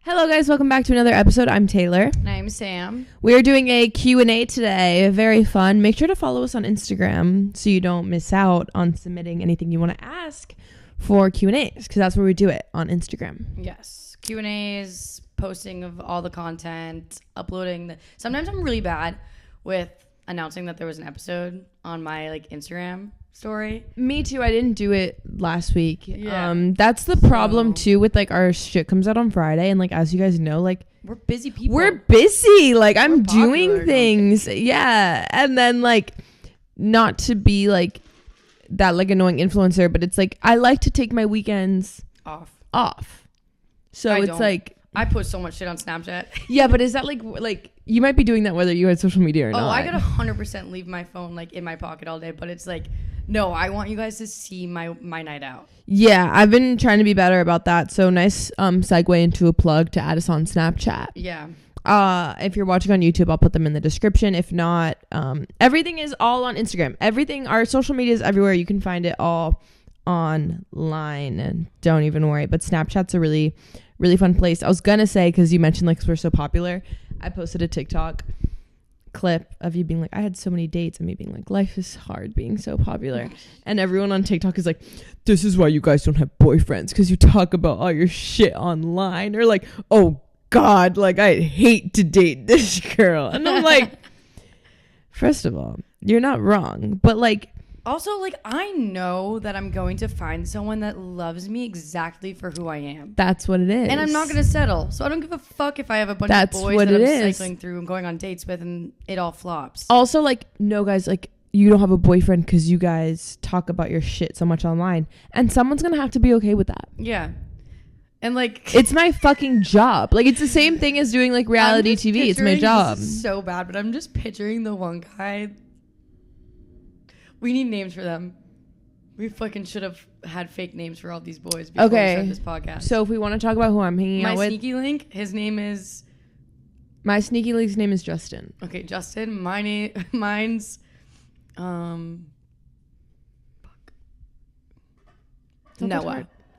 Hello guys, welcome back to another episode. I'm Taylor. And I'm Sam. We are doing a Q&A today. Very fun. Make sure to follow us on Instagram so you don't miss out on submitting anything you want to ask for Q&As, because that's where we do it, on Instagram. Yes. Q&As, posting of all the content, uploading. Sometimes I'm really bad with announcing that there was an episode on my Instagram story. Me too. I didn't do it last week. Yeah. That's the problem too with our shit comes out on Friday, and as you guys know, we're busy people. We're busy. I'm popular, doing things. Yeah. And then not to be that annoying influencer, but it's I like to take my weekends off. So I post so much shit on Snapchat. Yeah, but is that you might be doing that whether you had social media or not. Oh, I gotta 100% leave my phone in my pocket all day, but it's no, I want you guys to see my night out. Yeah, I've been trying to be better about that. So nice segue into a plug to add us on Snapchat. Yeah. If you're watching on YouTube, I'll put them in the description. If not, everything is all on Instagram. Everything, our social media is everywhere. You can find it all online, and don't even worry. But Snapchat's a really, really fun place. I was gonna say, because you mentioned we're so popular, I posted a TikTok clip of you being I had so many dates, and me being life is hard being so popular. And everyone on TikTok is this is why you guys don't have boyfriends, because you talk about all your shit online, or oh God, I hate to date this girl. And I'm first of all, you're not wrong, but also, I know that I'm going to find someone that loves me exactly for who I am. That's what it is. And I'm not going to settle. So I don't give a fuck if I have a bunch of boys that I'm cycling through and going on dates with and it all flops. Also, no, guys, you don't have a boyfriend because you guys talk about your shit so much online. And someone's going to have to be okay with that. Yeah. And it's my fucking job. It's the same thing as doing reality TV. It's my job. This is so bad, but I'm just picturing the one guy. We need names for them. We fucking should have had fake names for all these boys before we started this podcast. So if we want to talk about who I'm hanging out with. My sneaky link, his name is... My sneaky link's name is Justin. Okay, Justin. Mine's... Noah.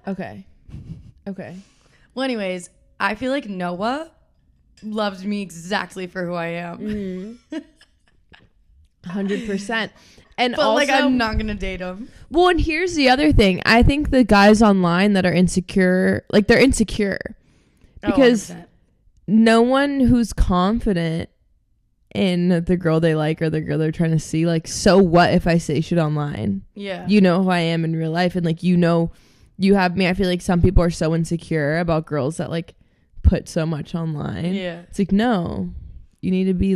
Okay. Well, anyways, I feel like Noah loves me exactly for who I am. 100%. And but also, I'm not gonna date him. Well, and here's the other thing. I think the guys online that are insecure, they're insecure because no one who's confident in the girl they like or the girl they're trying to see, so what if I say shit online? Yeah, you know who I am in real life, and you have me. I feel some people are so insecure about girls that put so much online. Yeah, it's no, you need to be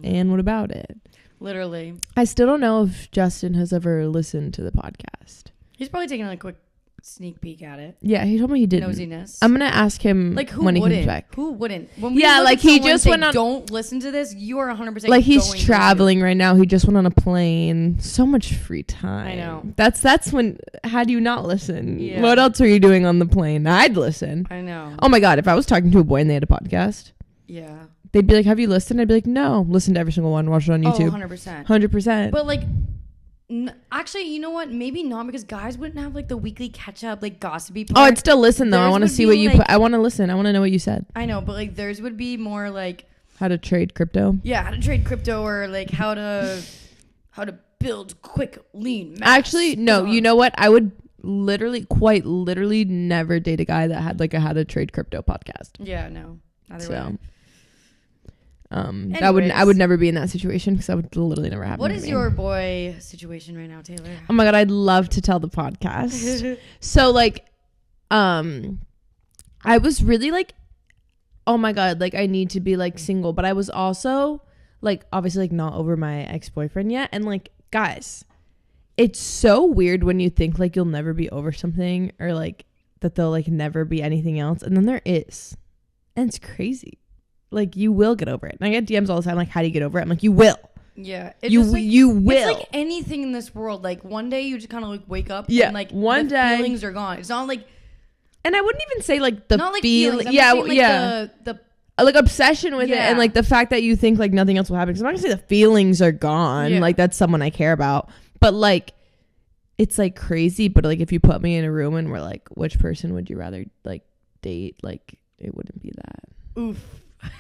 and what about it? Literally. I still don't know if Justin has ever listened to the podcast. He's probably taking a quick sneak peek at it. Yeah, he told me he didn't. Nosiness. I'm gonna ask him who when he wouldn't? comes back. Who wouldn't? When we he just went on. Don't listen to this. You are 100%. He's traveling right now. He just went on a plane. So much free time. I know. That's when. How do you not listen? Yeah. What else are you doing on the plane? I'd listen. I know. Oh my God! If I was talking to a boy and they had a podcast. Yeah. They'd be have you listened? I'd be no. Listen to every single one. Watch it on YouTube. 100%. 100%. But actually, you know what? Maybe not, because guys wouldn't have the weekly catch up, gossipy part. Oh, I'd still listen though. I want to see what you put. I want to listen. I want to know what you said. I know, but theirs would be more how to trade crypto. Yeah, how to trade crypto, or how to build quick, lean maps. Actually, no. You know what? I would quite literally never date a guy that had a how to trade crypto podcast. Yeah, no. Neither way. I would never be in that situation, because I would literally never happen. What is your boy situation right now, Taylor? Oh my God, I'd love to tell the podcast. So I was really oh my God, I need to be single, but I was also obviously not over my ex-boyfriend yet, and guys, it's so weird when you think you'll never be over something, or that there'll never be anything else, and then there is, and it's crazy. You will get over it. And I get DMs all the time how do you get over it? I'm you will. Yeah. You will. It's anything in this world. One day you just kind of wake up, yeah, and one the day feelings are gone. It's not and I wouldn't even say the not feeling. Yeah, yeah. The obsession with it, and the fact that you think nothing else will happen. 'Cause I'm not gonna say the feelings are gone. Yeah. That's someone I care about. But it's crazy. But if you put me in a room and we're which person would you rather date? it wouldn't be that. Oof.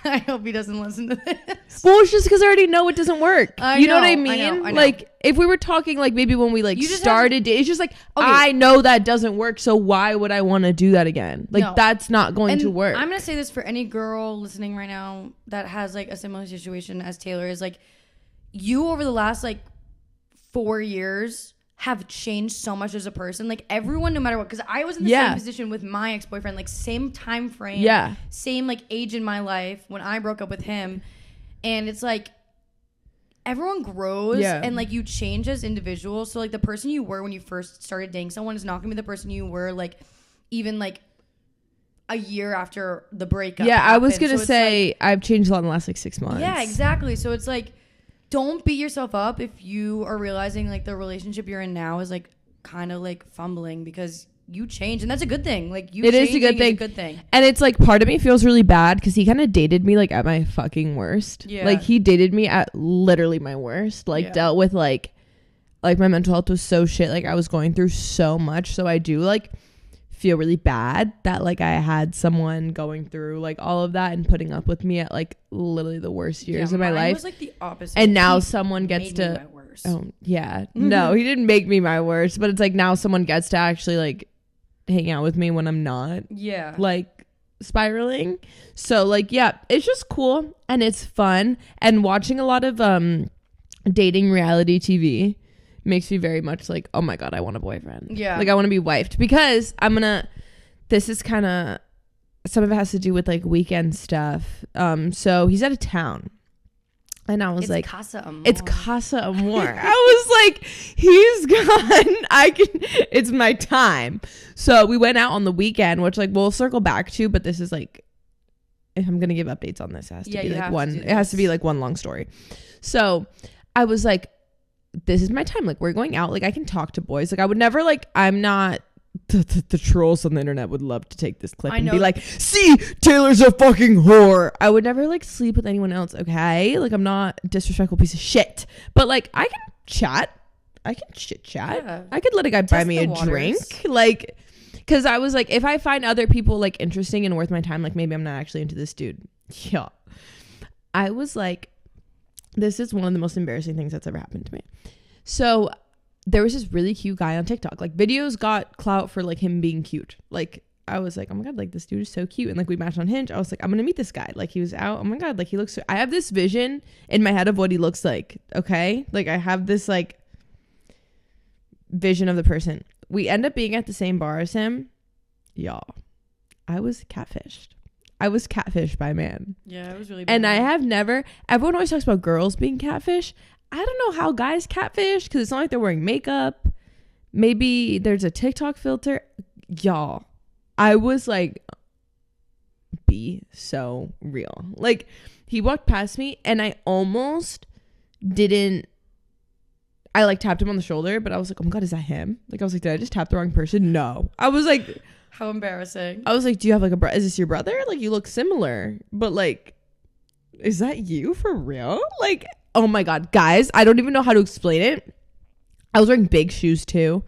I hope he doesn't listen to this. Well, it's just because I already know it doesn't work. You know what I mean? I know. Like, if we were talking, like, maybe when we, like, started, it's just, like, okay. I know that doesn't work, so why would I want to do that again? Like, that's not going to work. I'm going to say this for any girl listening right now that has, like, a similar situation as Taylor is, like, you over the last, like, 4 years have changed so much as a person. Like, everyone, no matter what, because I was in the same position with my ex-boyfriend, like, same time frame, same, like, age in my life when I broke up with him. And it's like, everyone grows and, like, you change as individuals. So, like, the person you were when you first started dating someone is not gonna be the person you were, like, even, like, a year after the breakup happened. I was gonna say, like, I've changed a lot in the last, like, 6 months. Yeah, exactly. So it's like, don't beat yourself up if you are realizing, like, the relationship you're in now is, like, kind of, like, fumbling because you change, and that's a good thing. Like, you it is a good thing. And it's like, part of me feels really bad because he kind of dated me, like, at my fucking worst. Yeah. Like, he dated me at literally my worst. Like, dealt with, like my mental health was so shit. Like, I was going through so much. So I do, like, feel really bad that, like, I had someone going through, like, all of that and putting up with me at, like, literally the worst years of my life. Was, like, the opposite. And now someone gets to my worst. Oh yeah. No, he didn't make me my worst, but it's like now someone gets to actually, like, hang out with me when I'm not like spiraling. So, like, yeah, it's just cool and it's fun, and watching a lot of dating reality TV makes me very much like, oh my god, I want a boyfriend. Yeah. Like, I want to be wifed because this is kind of, some of it has to do with, like, weekend stuff. So he's out of town. And I was like, it's Casa Amor. I was like, he's gone. It's my time. So we went out on the weekend, which, like, we'll circle back to, but this is, like, if I'm going to give updates on this, it has to be like one, it has to be like one long story. So I was like, this is my time. Like, we're going out. Like, I can talk to boys. Like, I would never, like, I'm not, the trolls on the internet would love to take this clip and be like, see, Taylor's a fucking whore. I would never, like, sleep with anyone else, okay? Like, I'm not a disrespectful piece of shit. But, like, I can chat. I can chit chat. Yeah. I could let a guy buy me a drink. Like, because I was like, if I find other people, like, interesting and worth my time, like, maybe I'm not actually into this dude. Yeah. I was like, this is one of the most embarrassing things that's ever happened to me. So there was this really cute guy on TikTok. Like, videos got clout for, like, him being cute. Like, I was like, oh my god, like, this dude is so cute. And, like, we matched on Hinge. I was like, I'm gonna meet this guy. Like, he was out. Oh my god, like, he looks so, I have this vision in my head of what he looks like. Okay, like, I have this, like, vision of the person. We end up being at the same bar as him. Y'all, I was catfished. I was catfished by a man. Yeah, it was really bad. And I have never, everyone always talks about girls being catfish. I don't know how guys catfish because it's not like they're wearing makeup. Maybe there's a TikTok filter. Y'all, I was like, be so real. Like, he walked past me and I almost didn't, I, like, tapped him on the shoulder, but I was like, oh my god, is that him? Like, I was like, did I just tap the wrong person? No. I was like, how embarrassing. I was like, do you have, like, is this your brother? Like, you look similar, but, like, is that you for real? Like, oh my god, guys, I don't even know how to explain it. I was wearing big shoes too,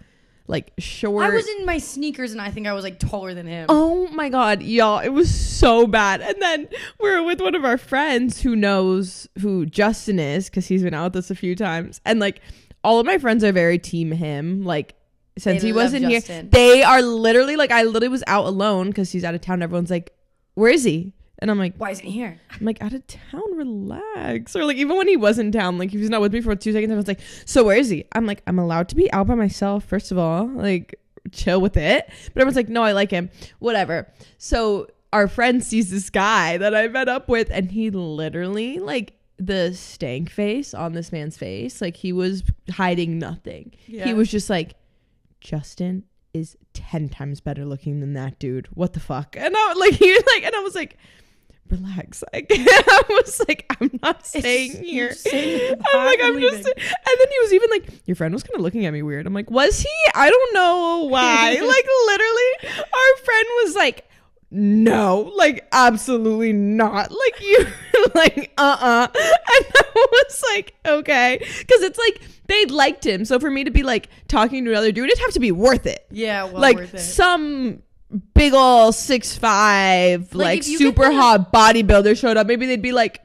like, short. I was in my sneakers and I think I was, like, taller than him. Oh my god, y'all, it was so bad. And then we were with one of our friends who knows who Justin is because he's been out with us a few times, and, like, all of my friends are very team him. Like, since he wasn't here, they are literally, like, I literally was out alone because he's out of town. Everyone's like, where is he? And I'm like, why isn't he here? I'm like, out of town, relax. Or, like, even when he was in town, like, he was not with me for 2 seconds. I was like, so where is he? I'm like, I'm allowed to be out by myself, first of all. Like, chill with it. But everyone's like, no, I like him. Whatever. So our friend sees this guy that I met up with, and he literally, like, the stank face on this man's face, like, he was hiding nothing. Yeah. He was just like, Justin is 10 times better looking than that dude. What the fuck? And I like, he was like, and I was like, relax. Like, I was like, I'm not staying here. I'm like, I'm just, and then he was even like, your friend was kind of looking at me weird. I'm like, was he? I don't know why. Like, literally, our friend was like, no, like, absolutely not. Like, you, like, and I was like, okay, because it's like they liked him, so for me to be like talking to another dude, it'd have to be worth it. Yeah, well, like, worth it. Some big ol' 6'5", like super hot bodybuilder showed up, maybe they'd be like,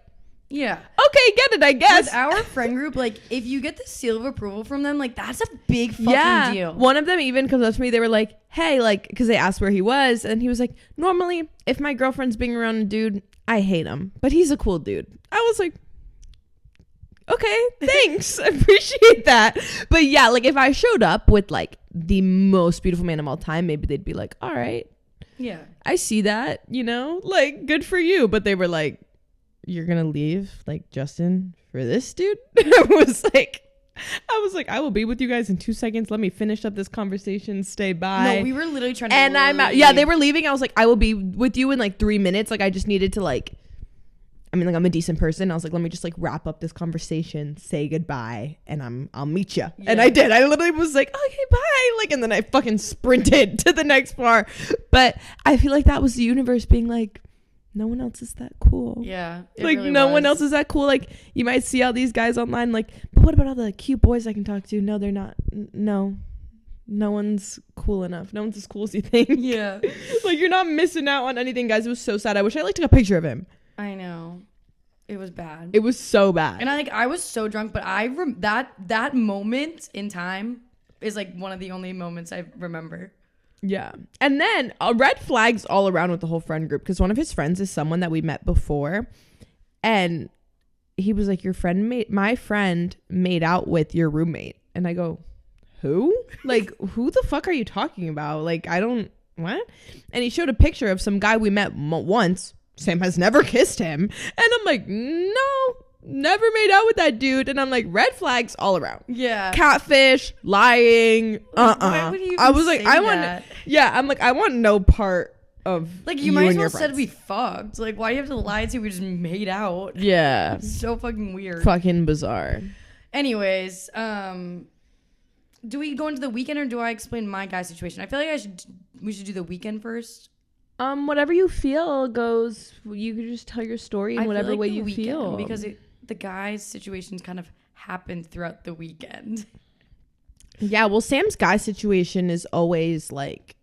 yeah, okay, get it, I guess. With our friend group, like, if you get the seal of approval from them, like, that's a big fucking deal. One of them even comes up to me, they were like, hey, like, because they asked where he was, and he was like, normally if my girlfriend's being around a dude, I hate him, but he's a cool dude. I was like, okay, thanks. I appreciate that. But yeah, like, if I showed up with like the most beautiful man of all time, maybe they'd be like, all right, yeah, I see that, you know, like, good for you. But they were like, you're gonna leave, like, Justin, for this dude? I was like, I will be with you guys in 2 seconds. Let me finish up this conversation. Stay by. No, we were literally trying to and I'm out. Yeah, they were leaving. I was like, I will be with you in like 3 minutes. Like, I just needed to like, I mean, like, I'm a decent person. I was like, let me just like wrap up this conversation, say goodbye, and I'll meet you. Yeah. And I did. I literally was like, okay, bye. Like, and then I fucking sprinted to the next bar. But I feel like that was the universe being like, no one else is that cool. Yeah. Like, really no one else is that cool. Like, you might see all these guys online, like, but what about all the cute boys I can talk to? No, they're not. No one's cool enough. No one's as cool as you think. Yeah. Like, you're not missing out on anything, guys. It was so sad. I wish I like took a picture of him. I know. It was bad. It was so bad. And I was so drunk, but that moment in time is like one of the only moments I remember. Yeah. And then red flags all around with the whole friend group, because one of his friends is someone that we met before, and he was like, my friend made out with your roommate. And I go, who? Like, who the fuck are you talking about? Like, I don't, what? And he showed a picture of some guy we met once. Sam has never kissed him. And I'm like, no, never made out with that dude. And I'm like, red flags all around. Yeah. Catfish, lying. Why would you I was like, I want. Yeah, I'm like, I want no part of like, you might as well said we fucked. Like, why do you have to lie to we just made out? Yeah. It's so fucking weird. Fucking bizarre. Anyways, do we go into the weekend or do I explain my guy situation? I feel like we should do the weekend first. Whatever you feel goes. You could just tell your story in whatever way you feel. Because the guy's situations kind of happened throughout the weekend. Yeah, well, Sam's guy situation is always like,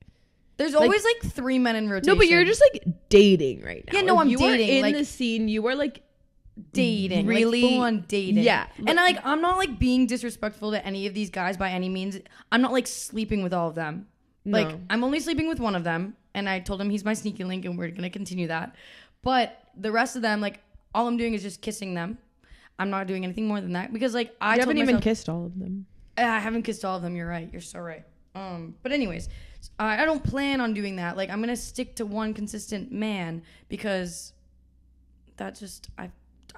there's always like 3 men in rotation. No, but you're just like dating right now. Yeah, no, I'm dating. You were in like, the scene. You were like dating, really like full on dating. Yeah, and I'm not like being disrespectful to any of these guys by any means. I'm not like sleeping with all of them. No. Like, I'm only sleeping with one of them, and I told him he's my sneaky link, and we're gonna continue that. But the rest of them, like, all I'm doing is just kissing them. I'm not doing anything more than that because, like, I haven't even kissed all of them. I haven't kissed all of them. You're right. You're so right. But anyways, I don't plan on doing that. Like, I'm gonna stick to one consistent man because that just I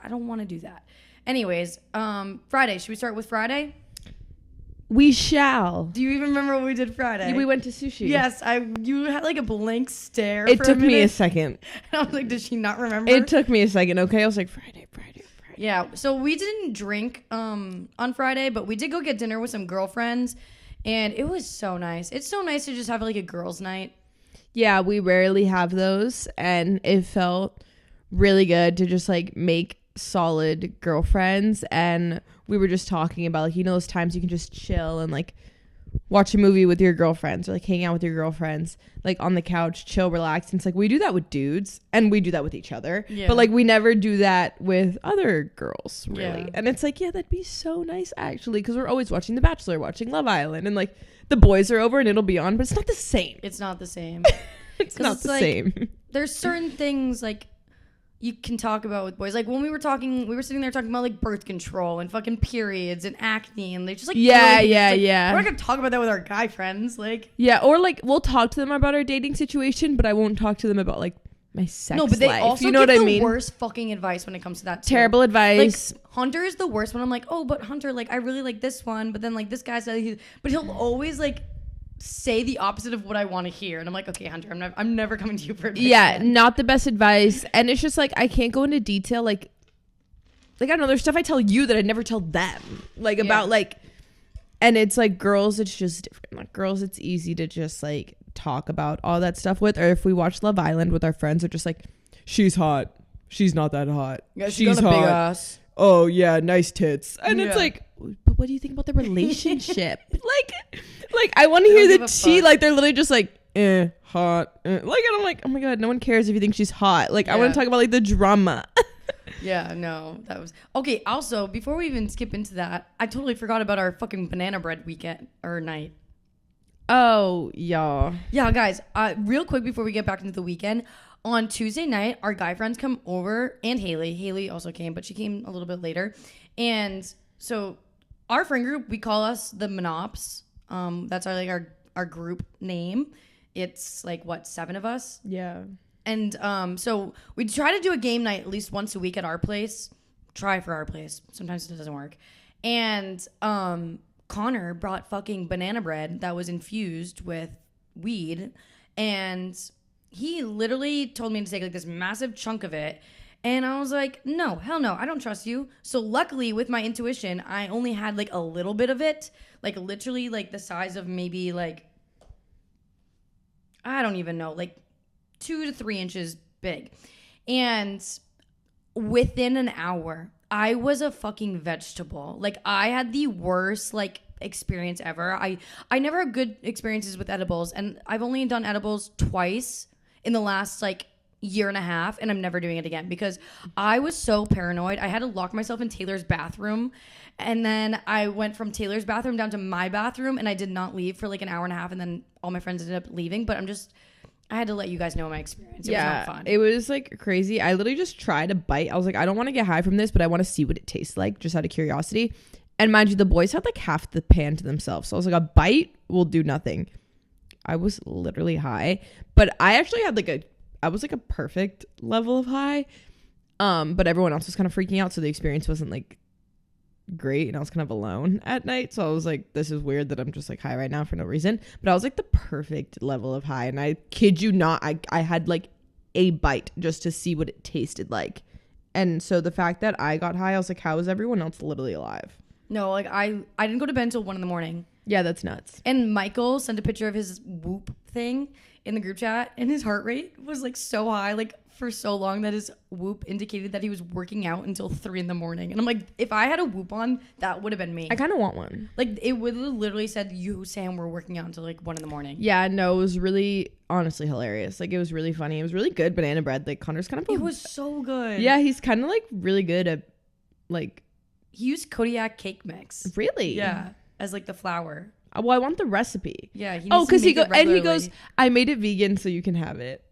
don't want to do that. Anyways, Friday. Should we start with Friday? We shall. Do you even remember what we did Friday? We went to sushi. Yes, you had like a blank stare. It took me a second. I was like, does she not remember? It took me a second. Okay, I was like, Friday. Yeah, so we didn't drink on Friday, but we did go get dinner with some girlfriends, and it was so nice. It's so nice to just have like a girls' night. Yeah, we rarely have those, and it felt really good to just like make solid girlfriends. And we were just talking about, like, you know, those times you can just chill and like watch a movie with your girlfriends or like hang out with your girlfriends, like on the couch, chill, relax. And it's like, we do that with dudes and we do that with each other, but like we never do that with other girls, really. And it's like, yeah, that'd be so nice actually, because we're always watching The Bachelor, watching Love Island, and like the boys are over and it'll be on, but it's not the same. It's not the same. It's not the same. There's certain things like you can talk about with boys. Like when we were sitting there talking about like birth control and fucking periods and acne, and they just like, yeah. We're not gonna talk about that with our guy friends. Like, yeah, or like we'll talk to them about our dating situation, but I won't talk to them about like my sex life. No, but they also give the worst fucking advice when it comes to that too. Terrible advice. Like Hunter is the worst one. I'm like, oh, but Hunter, like I really like this one, but then like this guy said but he'll always like say the opposite of what I want to hear, and I'm like, okay, Hunter, I'm never coming to you for advice. Yeah, not the best advice. And it's just like I can't go into detail, like I don't know, there's stuff I tell you that I never tell them, like about like, and it's like girls, it's just different. Like girls, it's easy to just like talk about all that stuff with, or if we watch Love Island with our friends, are just like, she's hot, she's not that hot, yeah, she's got a big ass. Oh yeah, nice tits. And it's like, but what do you think about the relationship? like I want to hear the tea. Like they're literally just like, hot. Like, and I'm like, oh my God, no one cares if you think she's hot. Like, I want Yeah. to talk about like the drama. Yeah, no, that was okay. Also, before we even skip into that, I totally forgot about our fucking banana bread weekend or night. Oh, y'all. Yeah, guys, real quick before we get back into the weekend, on Tuesday night, our guy friends come over, and Haley also came, but she came a little bit later. And so our friend group, we call us the Monops. That's our group name. It's like, what, 7 of us? Yeah. And so we try to do a game night at least once a week at our place. Try for our place. Sometimes it doesn't work. And Connor brought fucking banana bread that was infused with weed. And he literally told me to take like this massive chunk of it. And I was like, no, hell no, I don't trust you. So luckily with my intuition, I only had like a little bit of it. Like literally like the size of maybe like, I don't even know, like 2 to 3 inches big. And within an hour, I was a fucking vegetable. Like, I had the worst like experience ever. I never had good experiences with edibles, and I've only done edibles twice in the last like year and a half, and I'm never doing it again because I was so paranoid. I had to lock myself in Taylor's bathroom, and then I went from Taylor's bathroom down to my bathroom, and I did not leave for like an hour and a half, and then all my friends ended up leaving. But I had to let you guys know my experience. It was not fun. It was like crazy. I literally just tried a bite. I was like, I don't want to get high from this, but I want to see what it tastes like, just out of curiosity. And mind you, the boys had like half the pan to themselves. So I was like, a bite will do nothing. I was literally high, but I actually had I was like a perfect level of high. But everyone else was kind of freaking out. So the experience wasn't like great, and I was kind of alone at night, so I was like, this is weird that I'm just like high right now for no reason. But I was like the perfect level of high, and I kid you not, I had like a bite just to see what it tasted like. And so the fact that I got high, I was like, how is everyone else literally alive? No, like I didn't go to bed until 1 a.m. Yeah, that's nuts. And Michael sent a picture of his Whoop thing in the group chat, and his heart rate was like so high, like for so long, that his Whoop indicated that he was working out until 3 a.m. And I'm like, if I had a Whoop on, that would have been me. I kind of want one. Like, it would have literally said, you, Sam, were working out until like 1 a.m. Yeah, no, it was really honestly hilarious. Like, it was really funny. It was really good banana bread. Like, Connor's kind of it was so good. Yeah, he's kind of like really good at like, he used Kodiak cake mix. Really? Yeah, as like the flour. Well, I want the recipe. Yeah. Because he goes, I made it vegan so you can have it.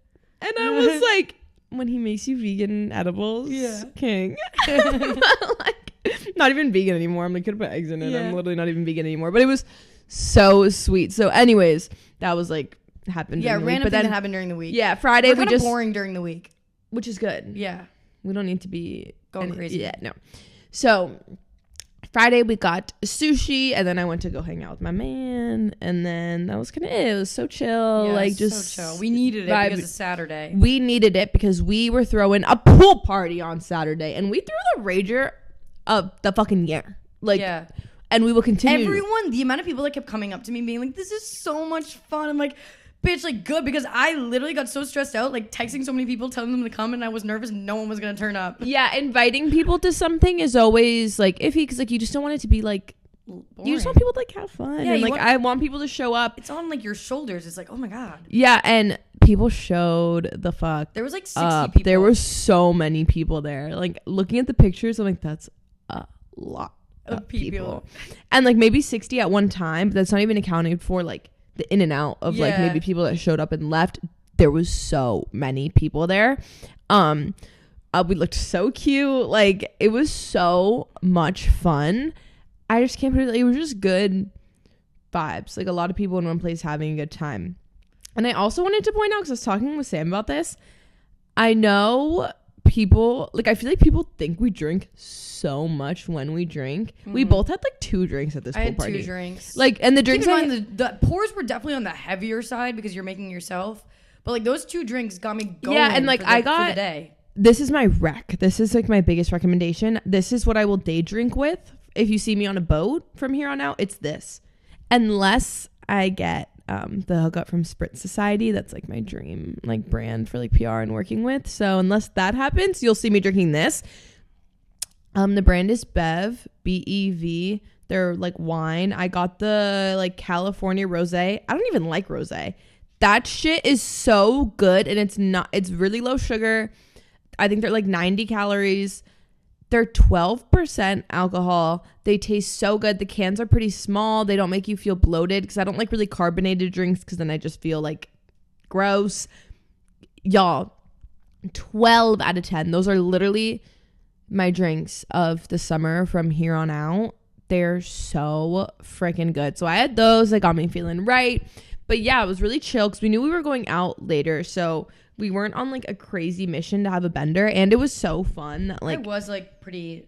And I was like, when he makes you vegan edibles, yeah, king. Like, not even vegan anymore. I'm like, could put eggs in it. Yeah. I'm literally not even vegan anymore. But it was so sweet. So, anyways, that was like happened. Yeah, random thing that happened during the week. Yeah, Friday we just boring during the week, which is good. Yeah, we don't need to be going crazy. Yeah, no. So Friday we got sushi, and then I went to go hang out with my man, and then that was kind of it. It was so chill, yeah, like just so chill. We needed it because it's Saturday. We needed it because we were throwing a pool party on Saturday, and we threw the rager of the fucking year. Like, yeah. And we will continue. Everyone, the amount of people that kept coming up to me being like, "This is so much fun." I'm like, bitch, like, good, because I literally got so stressed out, like texting so many people, telling them to come, and I was nervous no one was gonna turn up. Yeah, inviting people to something is always like iffy, because like you just don't want it to be like boring. You just want people to like have fun. Yeah, and like I want people to show up. It's on like your shoulders. It's like, oh my god. Yeah, and people showed the fuck. There was like 60 people. There were so many people there. Like, looking at the pictures, I'm like, that's a lot of people. And like maybe 60 at one time, but that's not even accounting for like the in and out of like maybe people that showed up and left. There was so many people there. We looked so cute. Like, it was so much fun. I just can't put it. It was just good vibes. Like, a lot of people in one place having a good time. And I also wanted to point out, because I was talking with Sam about this, I know people, like, I feel like people think we drink so much when we drink. Mm-hmm. We both had like 2 drinks at this pool party. I had 2 drinks. Like, and the drinks, the pours were definitely on the heavier side because you're making yourself. But like, those 2 drinks got me going. Yeah, and like, I got, for the day. This is my rec. This is like my biggest recommendation. This is what I will day drink with. If you see me on a boat from here on out, it's this. Unless I get the hookup from Spritz Society. That's like my dream like brand for like PR and working with. So unless that happens, you'll see me drinking this. The brand is Bev, BEV. They're like wine. I got the like California rosé. I don't even like rosé. That shit is so good, and it's really low sugar. I think they're like 90 calories. They're 12% alcohol. They taste so good. The cans are pretty small. They don't make you feel bloated because I don't like really carbonated drinks because then I just feel like gross. Y'all, 12 out of 10. Those are literally my drinks of the summer from here on out. They're so freaking good. So I had those. They got me feeling right. But yeah, it was really chill because we knew we were going out later. So we weren't on like a crazy mission to have a bender. And it was so fun. That, like, I was pretty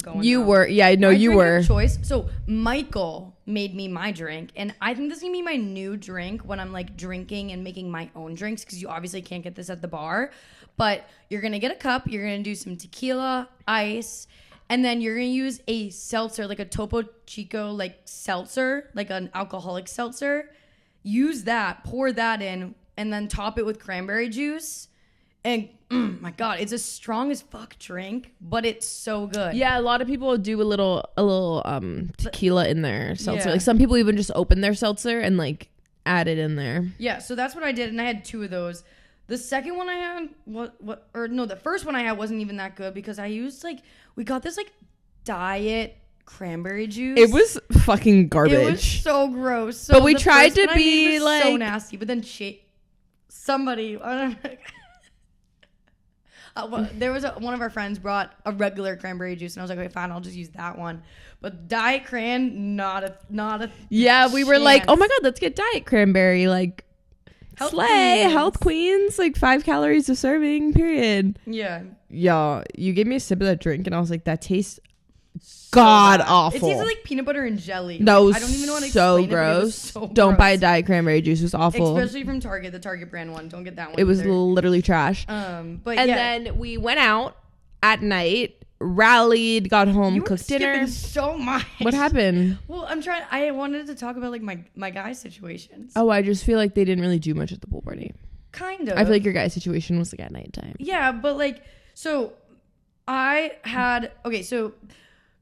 going. You out. were. Yeah, I know My you drink were. of choice. So Michael made me my drink. And I think this is going to be my new drink when I'm like drinking and making my own drinks. Because you obviously can't get this at the bar. But you're going to get a cup. You're going to do some tequila, ice. And then you're going to use a seltzer, like a Topo Chico like seltzer, like an alcoholic seltzer. Use that, pour that in, and then top it with cranberry juice. And my God, it's a strong as fuck drink, but it's so good. Yeah, a lot of people do a little tequila in their seltzer. Yeah. Like some people even just open their seltzer and like add it in there. Yeah, so that's what I did, and I had 2 of those. The second one I had, the first one I had wasn't even that good because I used we got this diet cranberry juice. It was fucking garbage. It was so gross. So but we the tried first to one I made be was like so nasty. But then somebody, there was one of our friends brought a regular cranberry juice, and I was like, okay, fine, I'll just use that one. But diet cran, not a. Yeah, we were like, oh my God, let's get diet cranberry. Like, health queens, like 5 calories a serving, period. Yeah. Y'all, you gave me a sip of that drink, and I was like, that tastes god awful. It tasted like peanut butter and jelly. No, I don't even know how to so explain gross. It, it was so Don't gross. buy a diet cranberry juice. It was awful. Especially from Target, the Target brand one. Don't get that one. It was either. literally trash. But and yeah. then we went out at night, rallied, got home, cooked dinner. So much. What happened? Well, I wanted to talk about like my guy situations. Oh, I just feel like they didn't really do much at the pool party. Kind of. I feel like your guy situation was like at nighttime. Yeah, but like, so I had so.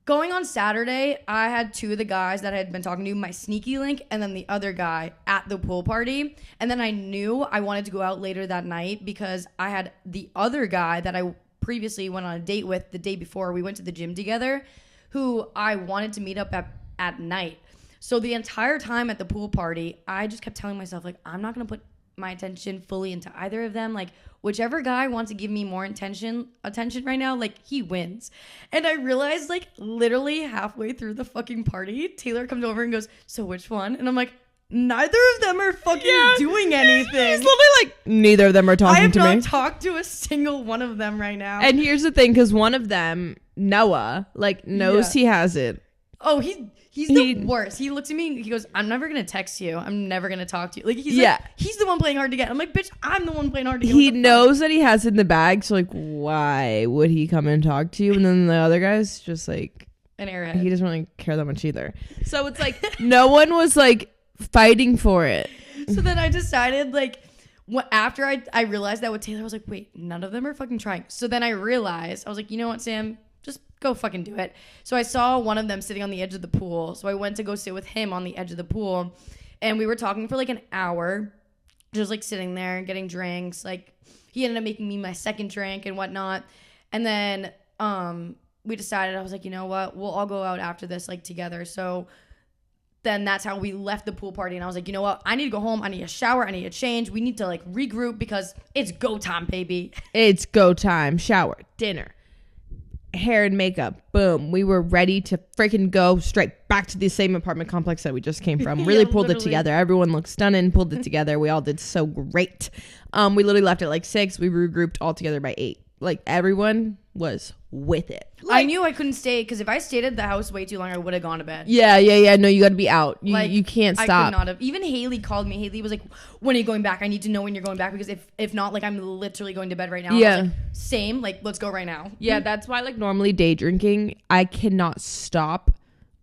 Going on Saturday, I had 2 of the guys that I had been talking to, my sneaky link, and then the other guy at the pool party. And then I knew I wanted to go out later that night because I had the other guy that I previously went on a date with the day before. We went to the gym together, who I wanted to meet up at night. So the entire time at the pool party, I just kept telling myself, like, I'm not going to put my attention fully into either of them. Like, whichever guy wants to give me more attention right now, like, he wins. And I realized, like, literally halfway through the fucking party, Taylor comes over and goes, so which one? And I'm like, neither of them are fucking doing anything. He's literally like, neither of them are talking to me. I have not talked to a single one of them right now. And here's the thing, because one of them, Noah, like, knows he has it. Oh, he's the worst. He looks at me and he goes, I'm never going to text you. I'm never going to talk to you. Like, he's the one playing hard to get. I'm like, bitch, I'm the one playing hard to get. He knows that he has it in the bag. So, like, why would he come and talk to you? And then the other guy's just like, an airhead. He doesn't really care that much either. So it's like, no one was like fighting for it. So then I decided, like, after I realized that with Taylor, I was like, wait, none of them are fucking trying. So then I realized, I was like, you know what, Sam? Just go fucking do it. So I saw one of them sitting on the edge of the pool. So I went to go sit with him on the edge of the pool. And we were talking for like an hour. Just like sitting there getting drinks. Like, he ended up making me my second drink and whatnot. And then we decided, I was like, you know what? We'll all go out after this, like, together. So then that's how we left the pool party. And I was like, you know what? I need to go home. I need a shower. I need a change. We need to, like, regroup because it's go time, baby. It's go time. Shower, dinner, hair and makeup. Boom. We were ready to freaking go straight back to the same apartment complex that we just came from. Really pulled it together. Everyone looked stunning. Pulled it together. We all did so great. We literally left at like 6. We regrouped all together by 8. Like, everyone was with it. Like, I knew I couldn't stay because if I stayed at the house way too long, I would have gone to bed. Yeah. No, you got to be out. You can't stop. I could not have. Even Haley called me. Haley was like, when are you going back? I need to know when you're going back because if not, like, I'm literally going to bed right now. Yeah. I was like, same. Like, let's go right now. Yeah, that's why, like, normally day drinking, I cannot stop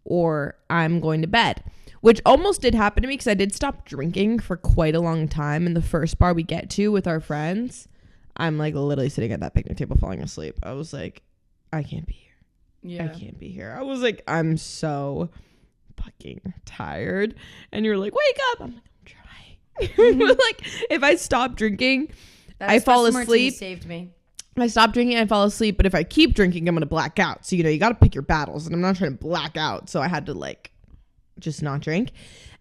or I'm going to bed. Which almost did happen to me because I did stop drinking for quite a long time. In the first bar we get to with our friends, I'm like literally sitting at that picnic table falling asleep. I was like, I can't be here. Yeah. I can't be here. I was like, I'm so fucking tired. And you're like, wake up. I'm like, I'm trying. Like if I stop drinking, I fall asleep. Saved me. If I stop drinking, I fall asleep. But if I keep drinking, I'm gonna black out. So you got to pick your battles, and I'm not trying to black out. So I had to like just not drink.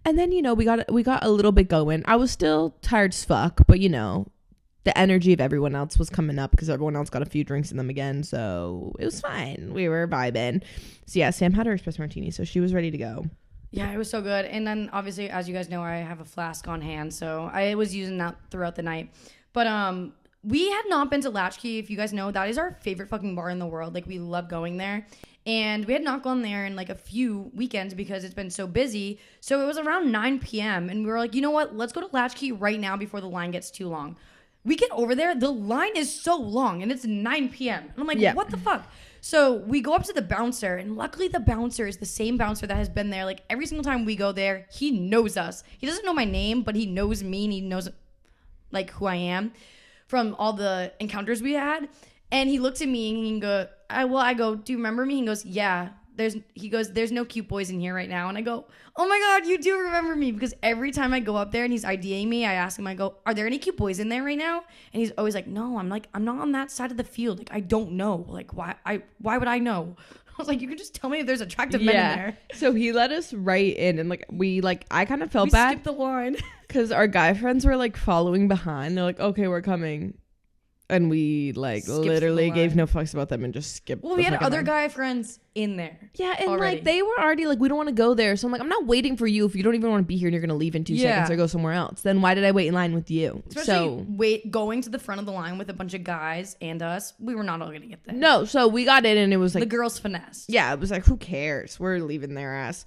And then we got a little bit going. I was still tired as fuck, but the energy of everyone else was coming up because everyone else got a few drinks in them again. So it was fine. We were vibing. So yeah, Sam had her espresso martini, so she was ready to go. Yeah, it was so good. And then obviously, as you guys know, I have a flask on hand, so I was using that throughout the night. But we had not been to Latchkey. If you guys know, that is our favorite fucking bar in the world. Like, we love going there. And we had not gone there in like a few weekends because it's been so busy. So it was around 9 p.m. And we were like, you know what? Let's go to Latchkey right now before the line gets too long. We get over there. The line is so long and it's 9 p.m. And I'm like, What the fuck? So we go up to the bouncer, and luckily the bouncer is the same bouncer that has been there. Like, every single time we go there, he knows us. He doesn't know my name, but he knows me, and he knows like who I am from all the encounters we had. And he looks at me and he goes, I go, do you remember me? He goes, yeah. There's no cute boys in here right now. And I go, oh my God, you do remember me. Because every time I go up there and he's IDing me, I ask him, I go, are there any cute boys in there right now? And he's always like, no. I'm like, I'm not on that side of the field. Like, I don't know. Like, why would I know? I was like, you can just tell me if there's attractive men in there. So he let us right in, and I kind of felt bad. We skipped the line. Because our guy friends were like following behind. They're like, okay, we're coming. And we literally gave no fucks about them and just skipped. Well, we had other guy friends in there. Yeah, and already. They were already like, we don't want to go there. So I'm like, I'm not waiting for you if you don't even want to be here and you're gonna leave in 2 seconds or go somewhere else. Then why did I wait in line with you? Especially going to the front of the line with a bunch of guys and us. We were not all gonna get there. No, so we got in and it was like the girls finessed. Yeah, it was like, who cares? We're leaving their ass.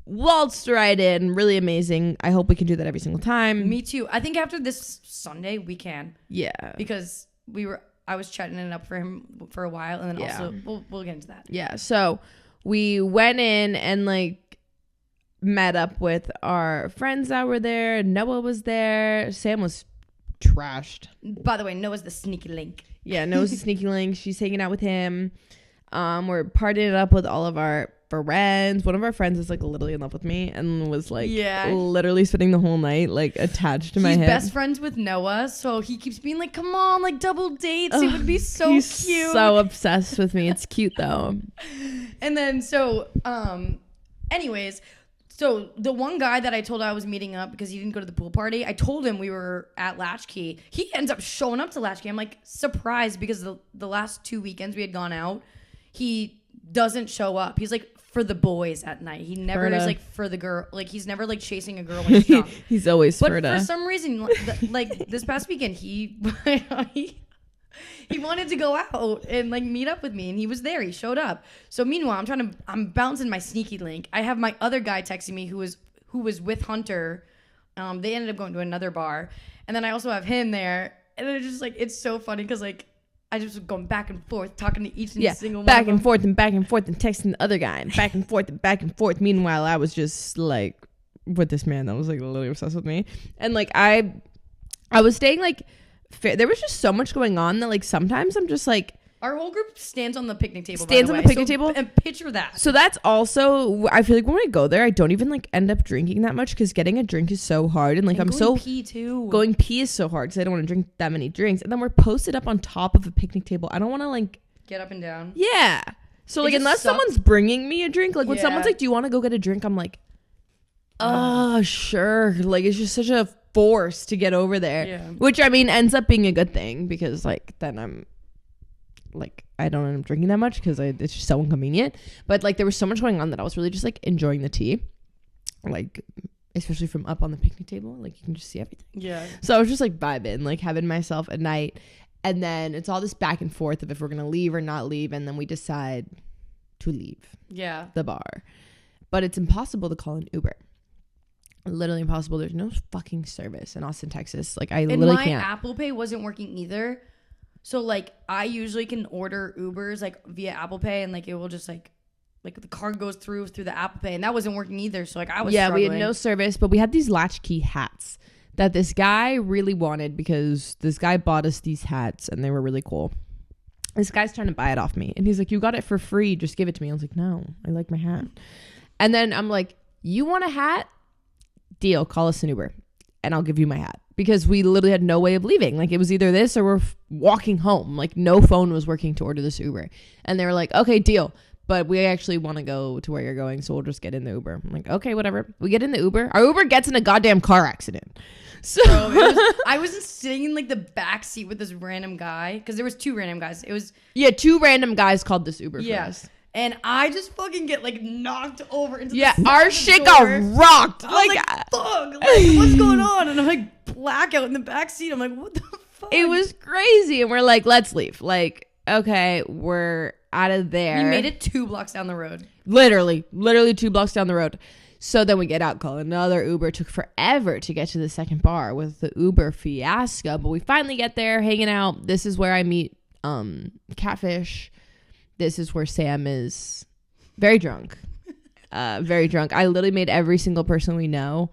Waltzed right in. Really amazing. I hope we can do that every single time. Me too. I think after this Sunday we can. Yeah. Because I was chatting it up for him for a while, and then also we'll get into that. Yeah. So we went in and like met up with our friends that were there. Noah was there. Sam was trashed. By the way, Noah's the sneaky link. Yeah, Noah's the sneaky link. She's hanging out with him. We're partying it up with all of our friends. One of our friends is like literally in love with me and was like literally spending the whole night like attached to my hip. He's best friends with Noah, so he keeps being like, come on, like double dates. It would be so cute. So obsessed with me. It's cute though. And then anyways, so the one guy that I told I was meeting up because he didn't go to the pool party, I told him we were at Latchkey. He ends up showing up to Latchkey. I'm like surprised because the last 2 weekends we had gone out, he doesn't show up. He's like for the boys at night. He never is like for the girl. Like, he's never like chasing a girl when he's drunk. He's always but for some reason, like this past weekend, he wanted to go out and like meet up with me, and he was there. He showed up. So meanwhile, I'm bouncing my sneaky link. I have my other guy texting me who was with Hunter. They ended up going to another bar, and then I also have him there, and it's just like it's so funny because like I just was going back and forth, talking to each and single one. Back and forth and texting the other guy, and back and forth and back and forth. Meanwhile, I was just like with this man that was like literally obsessed with me, and like I was staying like fair. There was just so much going on that like sometimes I'm just like. Our whole group stands on the picnic table. And picture that. So that's also, I feel like when I go there, I don't even like end up drinking that much because getting a drink is so hard. And like pee too. Going pee is so hard because I don't want to drink that many drinks. And then we're posted up on top of a picnic table. I don't want to like get up and down. Yeah. So like unless someone's bringing me a drink, like when someone's like, do you want to go get a drink? I'm like, oh, sure. Like it's just such a force to get over there. Yeah. Which I mean ends up being a good thing because like then I'm like I don't end up drinking that much because it's just so inconvenient. But like there was so much going on that I was really just like enjoying the tea, like especially from up on the picnic table, like you can just see everything. Yeah. So I was just like vibing, like having myself a night, and then it's all this back and forth of if we're gonna leave or not leave, and then we decide to leave. Yeah. The bar, but it's impossible to call an Uber. Literally impossible. There's no fucking service in Austin, Texas. Like I literally can't. My Apple Pay wasn't working either. So, like, I usually can order Ubers, like, via Apple Pay, and, like, it will just, like the card goes through the Apple Pay, and that wasn't working either, so, like, I was struggling. We had no service, but we had these Latchkey hats that this guy really wanted because this guy bought us these hats, and they were really cool. This guy's trying to buy it off me, and he's like, you got it for free, just give it to me. I was like, no, I like my hat. And then I'm like, you want a hat? Deal, call us an Uber. and I'll give you my hat. Because we literally had no way of leaving. Like, it was either this or we're walking home. Like, no phone was working to order this Uber. And they were like, okay, deal. But we actually want to go to where you're going, so we'll just get in the Uber. I'm like, okay, whatever. We get in the Uber. Our Uber gets in a goddamn car accident. So I was sitting in like the back seat with this random guy, because there was 2 random guys. It was 2 random guys called this Uber for us. And I just fucking get like knocked over into the our shit got rocked. I was like, fuck, like, what's going on? And I'm like blackout in the back seat. I'm like, what the fuck? It was crazy. And we're like, let's leave. Like, okay, we're out of there. We made it 2 blocks down the road. Literally 2 blocks down the road. So then we get out, call another Uber. Took forever to get to the second bar with the Uber fiasco. But we finally get there, hanging out. This is where I meet Catfish. This is where Sam is very drunk. Very drunk. I literally made every single person we know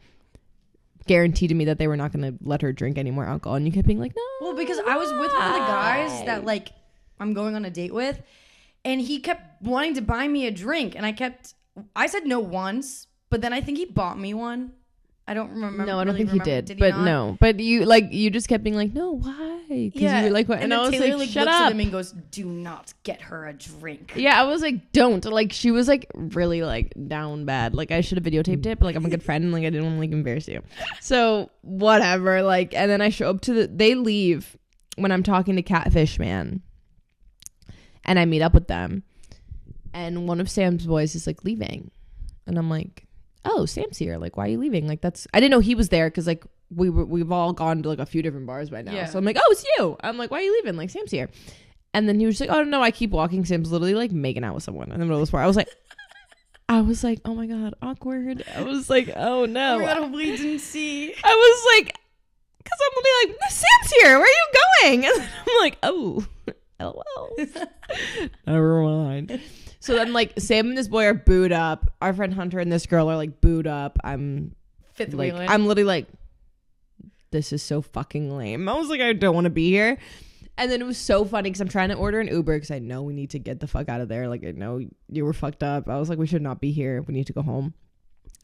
guarantee to me that they were not going to let her drink any more alcohol. And you kept being like, no. Well, because I was with one of the guys that like I'm going on a date with. And he kept wanting to buy me a drink. And I said no once. But then I think he bought me one. I don't remember. No, I don't think he did. He but not? No. But you just kept being like, no, why? Because you were like, what? And I was Taylor, like, shut looks up. at him and goes, do not get her a drink. Yeah, I was like, don't. Like, she was like really like down bad. Like, I should have videotaped it, but like I'm a good friend and like I didn't want to like embarrass you. So whatever. Like, and then I show up to they leave when I'm talking to Catfish Man, and I meet up with them, and one of Sam's boys is like leaving, and I'm like, oh, Sam's here. Like, why are you leaving? Like, I didn't know he was there because like we've all gone to like a few different bars by now. Yeah. So I'm like, oh, it's you. I'm like, why are you leaving? Like, Sam's here. And then he was like, oh no, I keep walking. Sam's literally like making out with someone in the middle of this bar. I was like, oh my God, awkward. I was like, oh no. Oh my God, we didn't see. I was like, because I'm literally like, Sam's here. Where are you going? And then I'm like, oh, LOL. Never mind. So then, like, Sam and this boy are booed up. Our friend Hunter and this girl are, like, booed up. I'm literally like, this is so fucking lame. I was like, I don't want to be here. And then it was so funny because I'm trying to order an Uber because I know we need to get the fuck out of there. Like, I know you were fucked up. I was like, we should not be here. We need to go home.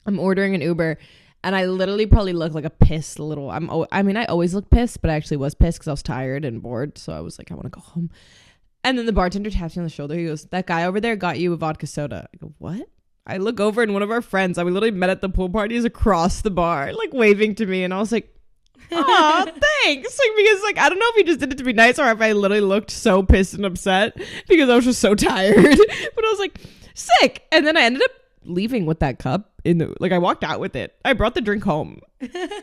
I'm ordering an Uber. And I literally probably look like a pissed little... I always look pissed, but I actually was pissed because I was tired and bored. So I was like, I want to go home. And then the bartender taps me on the shoulder. He goes, that guy over there got you a vodka soda. I go, what? I look over and one of our friends, we literally met at the pool party, is across the bar, like waving to me. And I was like, oh, thanks. Like, because like, I don't know if he just did it to be nice or if I literally looked so pissed and upset because I was just so tired. But I was like, sick. And then I ended up leaving with that cup I walked out with it. I brought the drink home. Remember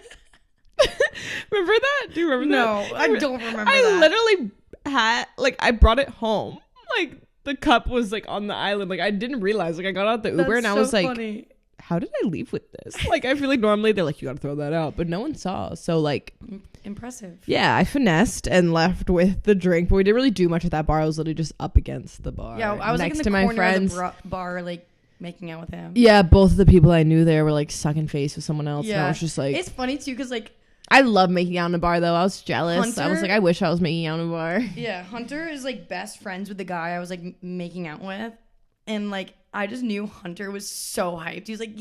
that? Do you remember that? No, I don't remember I that. literally had, like, I brought it home. Like, the cup was, like, on the island. Like, I didn't realize. Like, I got out the Uber and I was like, funny. How did I leave with this? Like, I feel like normally they're like, you gotta throw that out. But no one saw. So, like... Impressive. Yeah, I finessed and left with the drink. But we didn't really do much at that bar. I was literally just up against the bar. Yeah, I was next like in the corner of the bar, like, making out with him. Yeah, both of the people I knew there were, like, sucking face with someone else. Yeah. And I was just like... It's funny, too, because, like... I love making out in a bar, though. I was jealous. I was like, I wish I was making out in a bar. Yeah, Hunter is, like, best friends with the guy I was, like, making out with. And, like, I just knew Hunter was so hyped. He was like,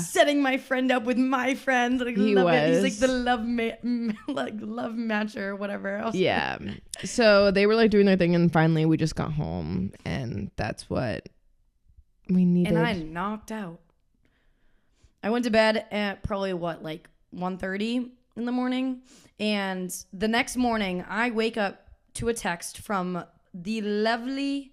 setting my friend up with my friend. Like, he love it. He's, like, the love matcher or whatever else. Yeah. So they were, like, doing their thing, and finally we just got home. And that's what we needed. And I knocked out. I went to bed at probably, 1:30 in the morning, and the next morning I wake up to a text from the lovely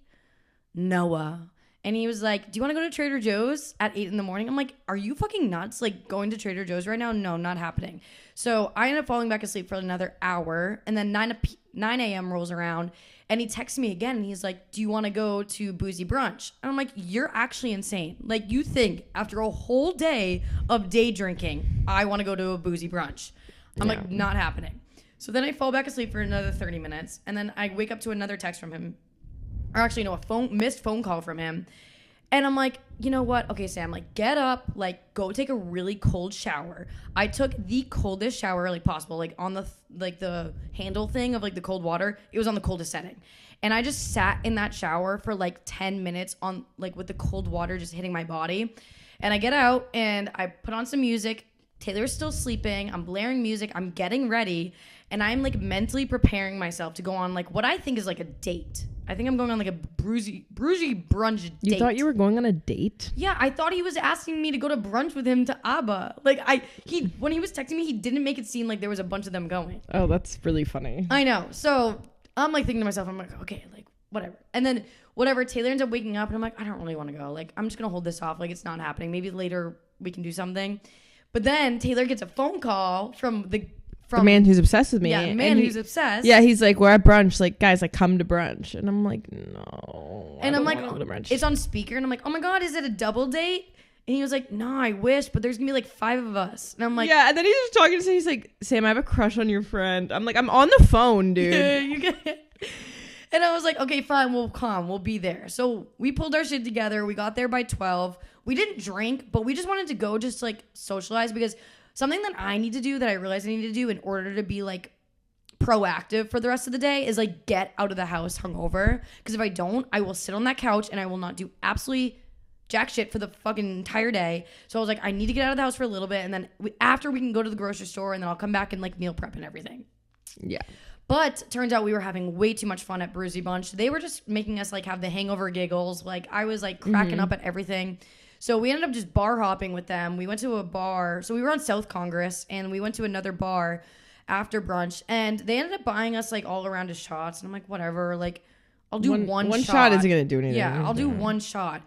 Noah, and he was like, do you want to go to Trader Joe's at 8 in the morning? I'm like, are you fucking nuts? Like, going to Trader Joe's right now? No, not happening. So I ended up falling back asleep for another hour, and then 9 a.m. rolls around, and he texts me again, and he's like, do you want to go to Boozy Brunch? And I'm like, you're actually insane. Like, you think after a whole day of day drinking, I want to go to a Boozy Brunch. I'm like, not happening. So then I fall back asleep for another 30 minutes, and then I wake up to another text from him. Or actually, no, missed phone call from him. And I'm like, you know what? Okay, Sam, like, get up, like, go take a really cold shower. I took the coldest shower, like, possible, like, on the, the handle thing of, like, the cold water. It was on the coldest setting. And I just sat in that shower for, like, 10 minutes on, like, with the cold water just hitting my body. And I get out, and I put on some music, Taylor's still sleeping. I'm blaring music. I'm getting ready. And I'm like mentally preparing myself to go on like what I think is like a date. I think I'm going on like a bruisey brunch date. You thought you were going on a date? Yeah, I thought he was asking me to go to brunch with him to ABBA. Like when he was texting me, he didn't make it seem like there was a bunch of them going. Oh, that's really funny. I know. So I'm like thinking to myself, I'm like, okay, like whatever. And then whatever, Taylor ends up waking up and I'm like, I don't really want to go. Like, I'm just going to hold this off. Like, it's not happening. Maybe later we can do something. But then Taylor gets a phone call from the man who's obsessed with me. Yeah, the man who's obsessed. Yeah, he's like, we're at brunch. Like, guys, like, come to brunch. And I'm like, no. And I'm like, it's on speaker. And I'm like, oh my God, is it a double date? And he was like, no, I wish, but there's going to be like 5 of us. And I'm like, yeah. And then he's just talking to me. He's like, Sam, I have a crush on your friend. I'm like, I'm on the phone, dude. Yeah, you get it. And I was like, okay, fine, we'll come. We'll be there. So we pulled our shit together. We got there by 12. We didn't drink, but we just wanted to go just like socialize because something that I need to do that I realized I need to do in order to be like proactive for the rest of the day is like get out of the house hungover. Because if I don't, I will sit on that couch and I will not do absolutely jack shit for the fucking entire day. So I was like, I need to get out of the house for a little bit. And then after we can go to the grocery store and then I'll come back and like meal prep and everything. Yeah. But turns out we were having way too much fun at Bruisey Bunch. They were just making us like have the hangover giggles. Like I was like cracking up at everything. So we ended up just bar hopping with them. We went to a bar. So we were on South Congress and we went to another bar after brunch. And they ended up buying us like all around of shots. And I'm like, whatever. Like I'll do one shot. One shot isn't going to do anything. Yeah, I'll do one shot.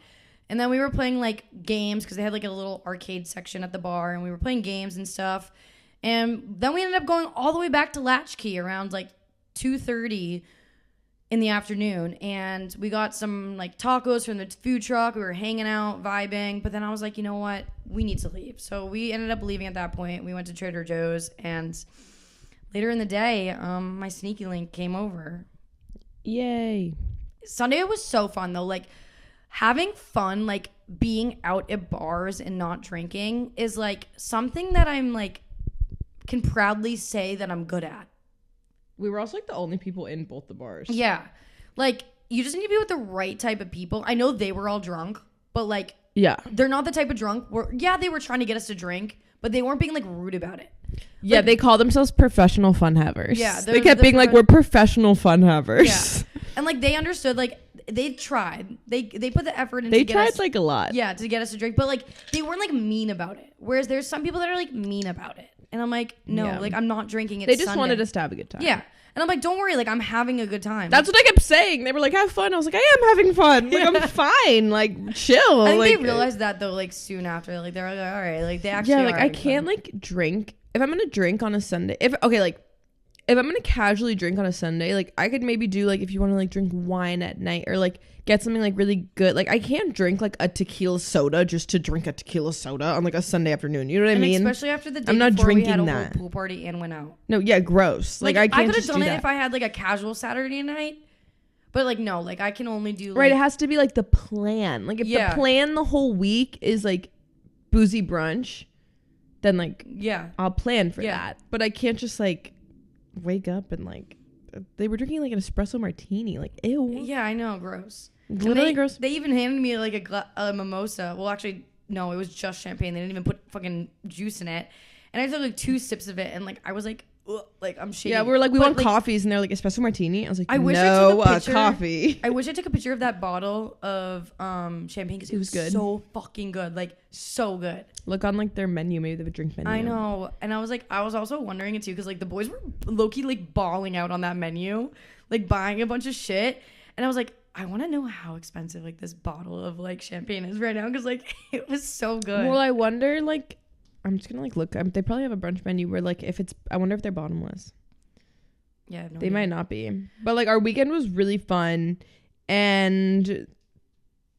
And then we were playing like games because they had like a little arcade section at the bar. And we were playing games and stuff. And then we ended up going all the way back to Latchkey around like 2:30 in the afternoon. And we got some like tacos from the food truck. We were hanging out, vibing. But then I was like, you know what? We need to leave. So we ended up leaving at that point. We went to Trader Joe's. And later in the day, my sneaky link came over. Yay. Sunday was so fun though. Like having fun, like being out at bars and not drinking is like something that I'm like can proudly say that I'm good at. We were also like the only people in both the bars. Yeah. Like you just need to be with the right type of people. I know they were all drunk, but like yeah, they're not the type of drunk where they were trying to get us to drink, but they weren't being like rude about it. Yeah, like, they call themselves professional fun havers. Yeah. They kept being like, we're professional fun havers. Yeah. And like they understood, like they tried. They put the effort into They tried like a lot. Yeah, to get us to drink. But like they weren't like mean about it. Whereas there's some people that are like mean about it. And I'm like, no, like I'm not drinking. It's They just Sunday. wanted us to have a good time. Yeah. And I'm like, don't worry, like I'm having a good time. That's what I kept saying. They were like, have fun. I was like, I am having fun. Like I'm fine. Like chill. I think like, they realized that though, like soon after. Like they're like, all right, like they actually like are I can't fun. like drink. If I'm gonna drink on a Sunday, if I'm gonna casually drink on a Sunday, like I could maybe do like if you want to like drink wine at night or like get something like really good. Like I can't drink like a tequila soda just to drink a tequila soda on like a Sunday afternoon. You know what I mean? Especially after the day I'm not before drinking we had a that. whole pool party and went out. No, yeah, gross. Like I can't. I could have just done do it that. if I had like a casual Saturday night, but like no, like I can only do like, right. It has to be like the plan. Like if the plan the whole week is like boozy brunch, then like I'll plan for that. But I can't just like wake up and like they were drinking like an espresso martini. Like ew. Yeah, I know, gross. Literally gross. They even handed me like a mimosa. Well, actually, no, it was just champagne. They didn't even put fucking juice in it. And I took like 2 sips of it, and like I was like, ugh, like I'm shaking. Yeah, we were like, we want coffees, and they're like espresso martini. I was like, I wish I took a picture, coffee. I wish I took a picture of that bottle of champagne because it was good. So fucking good, like so good. Look on like their menu, maybe they have a drink menu. I know, and I was also wondering it too because like the boys were low-key like bawling out on that menu, like buying a bunch of shit, and I was like, I want to know how expensive like this bottle of like champagne is right now because like it was so good. Well, I wonder like I'm just gonna like look. They probably have a brunch menu where like if it's I wonder if they're bottomless. Yeah, no they idea. might not be. But like our weekend was really fun, and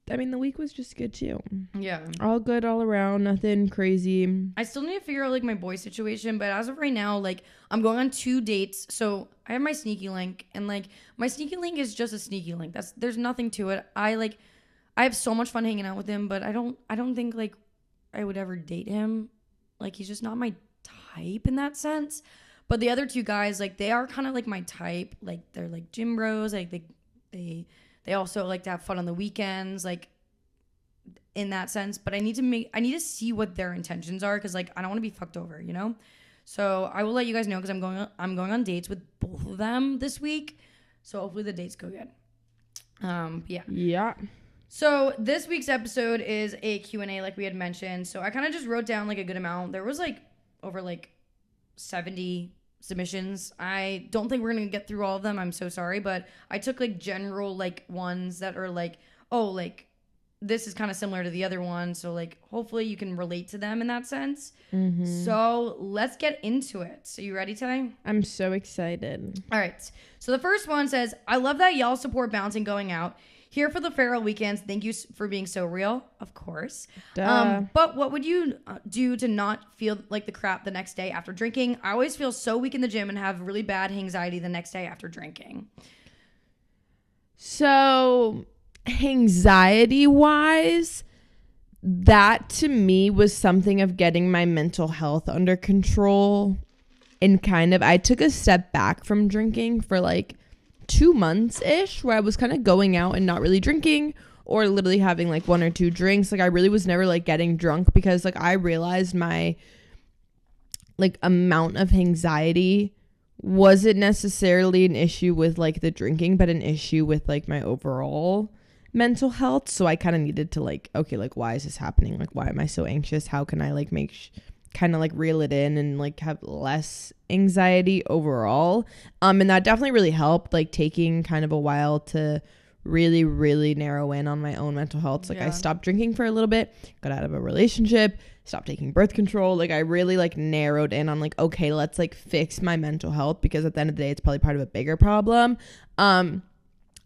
I mean the week was just good too. Yeah, all good all around. Nothing crazy. I still need to figure out like my boy situation, but as of right now, like I'm going on 2 dates. So I have my sneaky link, and like my sneaky link is just a sneaky link. There's nothing to it. I have so much fun hanging out with him, but I don't think like I would ever date him. Like he's just not my type in that sense. But the other 2 guys, like they are kind of like my type. Like they're like gym bros. Like they also like to have fun on the weekends. Like in that sense, but I need to see what their intentions are, because like I don't want to be fucked over, you know. So I will let you guys know, because I'm going on dates with both of them this week, so hopefully the dates go good. Yeah. So this week's episode is a Q&A, like we had mentioned. So I kind of just wrote down like a good amount. There was like over like 70 submissions. I don't think we're gonna get through all of them. I'm so sorry, but I took like general like ones that are like, oh, like this is kind of similar to the other one, so like hopefully you can relate to them in that sense. So let's get into it. So you ready today? I'm so excited. All right, so the first one says, I love that y'all support bouncing going out here for the feral weekends. Thank you for being so real. Of course. But what would you do to not feel like the crap the next day after drinking? I always feel so weak in the gym and have really bad anxiety the next day after drinking. So anxiety wise, that to me was something of getting my mental health under control, and kind of I took a step back from drinking for like 2 months ish, where I was kind of going out and not really drinking, or literally having like 1 or 2 drinks. Like I really was never like getting drunk, because like I realized my like amount of anxiety wasn't necessarily an issue with like the drinking, but an issue with like my overall mental health. So I kind of needed to like, okay, like why is this happening? Like why am I so anxious? How can I like make kind of like reel it in and like have less anxiety overall? And that definitely really helped, like taking kind of a while to really narrow in on my own mental health. So, like I stopped drinking for a little bit, got out of a relationship, stopped taking birth control. Like I really like narrowed in on like, okay, let's like fix my mental health, because at the end of the day it's probably part of a bigger problem.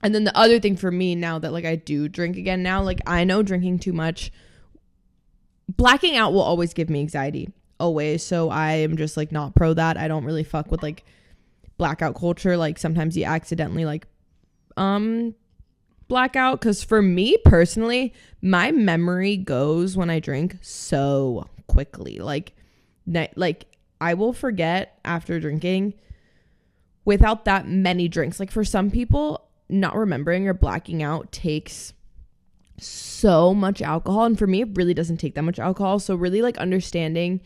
And then the other thing for me now that like I do drink again now, like I know drinking too much, blacking out will always give me anxiety, always. So I am just like not pro that. I don't really fuck with like blackout culture. Like sometimes you accidentally like blackout, because for me personally, my memory goes when I drink so quickly. Like I will forget after drinking without that many drinks. Like for some people, not remembering or blacking out takes so much alcohol, and for me it really doesn't take that much alcohol. So really like understanding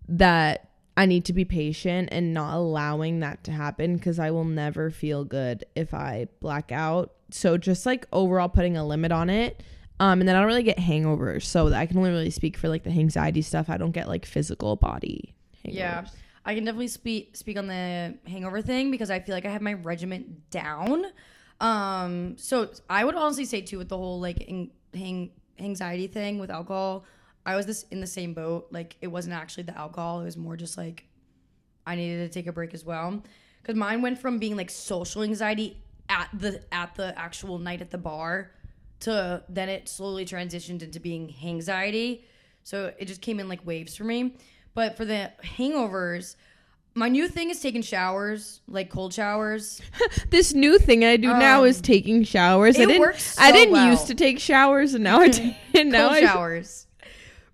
that I need to be patient and not allowing that to happen, because I will never feel good if I black out. So just like overall putting a limit on it. And then I don't really get hangovers, so I can only really speak for like the anxiety stuff. I don't get like physical body hangovers. Yeah, I can definitely speak on the hangover thing, because I feel like I have my regiment down. So I would honestly say too, with the whole like anxiety thing with alcohol, I was in the same boat. Like it wasn't actually the alcohol, it was more just like I needed to take a break as well, because mine went from being like social anxiety at the actual night at the bar to then it slowly transitioned into being anxiety. So it just came in like waves for me. But for the hangovers, my new thing is taking showers, like cold showers. This new thing I do now is taking showers. I didn't used to take showers, and now I take showers.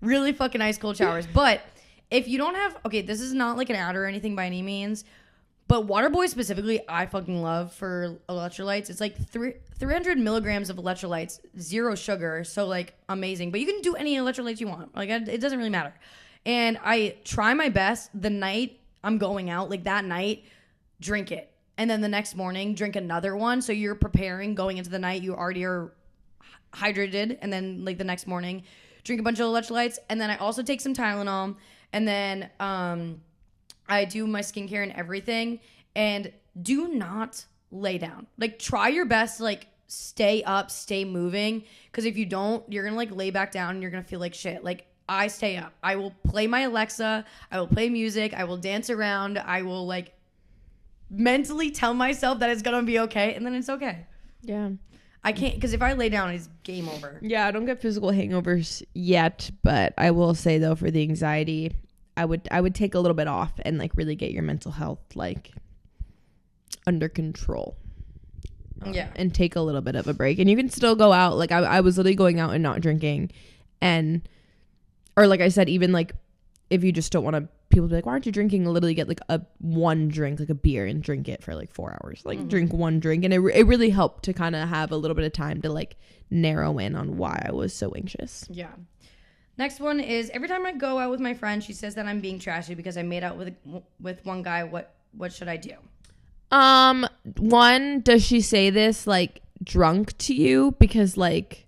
Really fucking nice cold showers. But if you don't have, okay, this is not like an ad or anything by any means, but Waterboy specifically, I fucking love for electrolytes. It's like 300 milligrams of electrolytes, 0 sugar. So like amazing. But you can do any electrolytes you want. Like it doesn't really matter. And I try my best the night I'm going out, like that night, drink it. And then the next morning, drink another one. So you're preparing going into the night. You already are hydrated. And then like the next morning, drink a bunch of electrolytes. And then I also take some Tylenol. And then I do my skincare and everything. And do not lay down. Like try your best to like stay up, stay moving. Because if you don't, you're going to like lay back down and you're going to feel like shit. Like I stay up. I will play my Alexa. I will play music. I will dance around. I will like mentally tell myself that it's going to be okay. And then it's okay. Yeah. I can't, because if I lay down, it's game over. Yeah, I don't get physical hangovers yet. But I will say though, for the anxiety, I would take a little bit off and like really get your mental health like under control. Yeah. And take a little bit of a break. And you can still go out. Like I was literally going out and not drinking. Or like I said, even like if you just don't want to people be like, why aren't you drinking? Literally get like one drink, like a beer, and drink it for like 4 hours. Like drink one drink. And it really helped to kind of have a little bit of time to like narrow in on why I was so anxious. Yeah. Next one is, every time I go out with my friend, she says that I'm being trashy because I made out with one guy. What should I do? One, does she say this like drunk to you? Because like,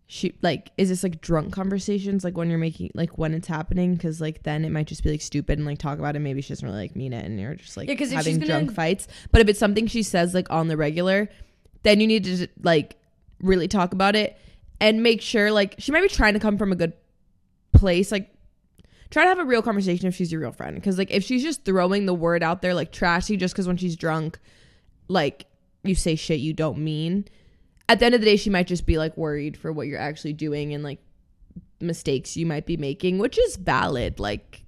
she like, is this like drunk conversations, like when you're making, like when it's happening? Because like then it might just be like stupid and like talk about it, maybe she doesn't really like mean it, and you're just like having drunk fights. But if it's something she says like on the regular, then you need to like really talk about it and make sure, like, she might be trying to come from a good place. Like, try to have a real conversation if she's your real friend, because like if she's just throwing the word out there like trashy just because when she's drunk, like, you say shit you don't mean, at the end of the day she might just be like worried for what you're actually doing and like mistakes you might be making, which is valid. Like,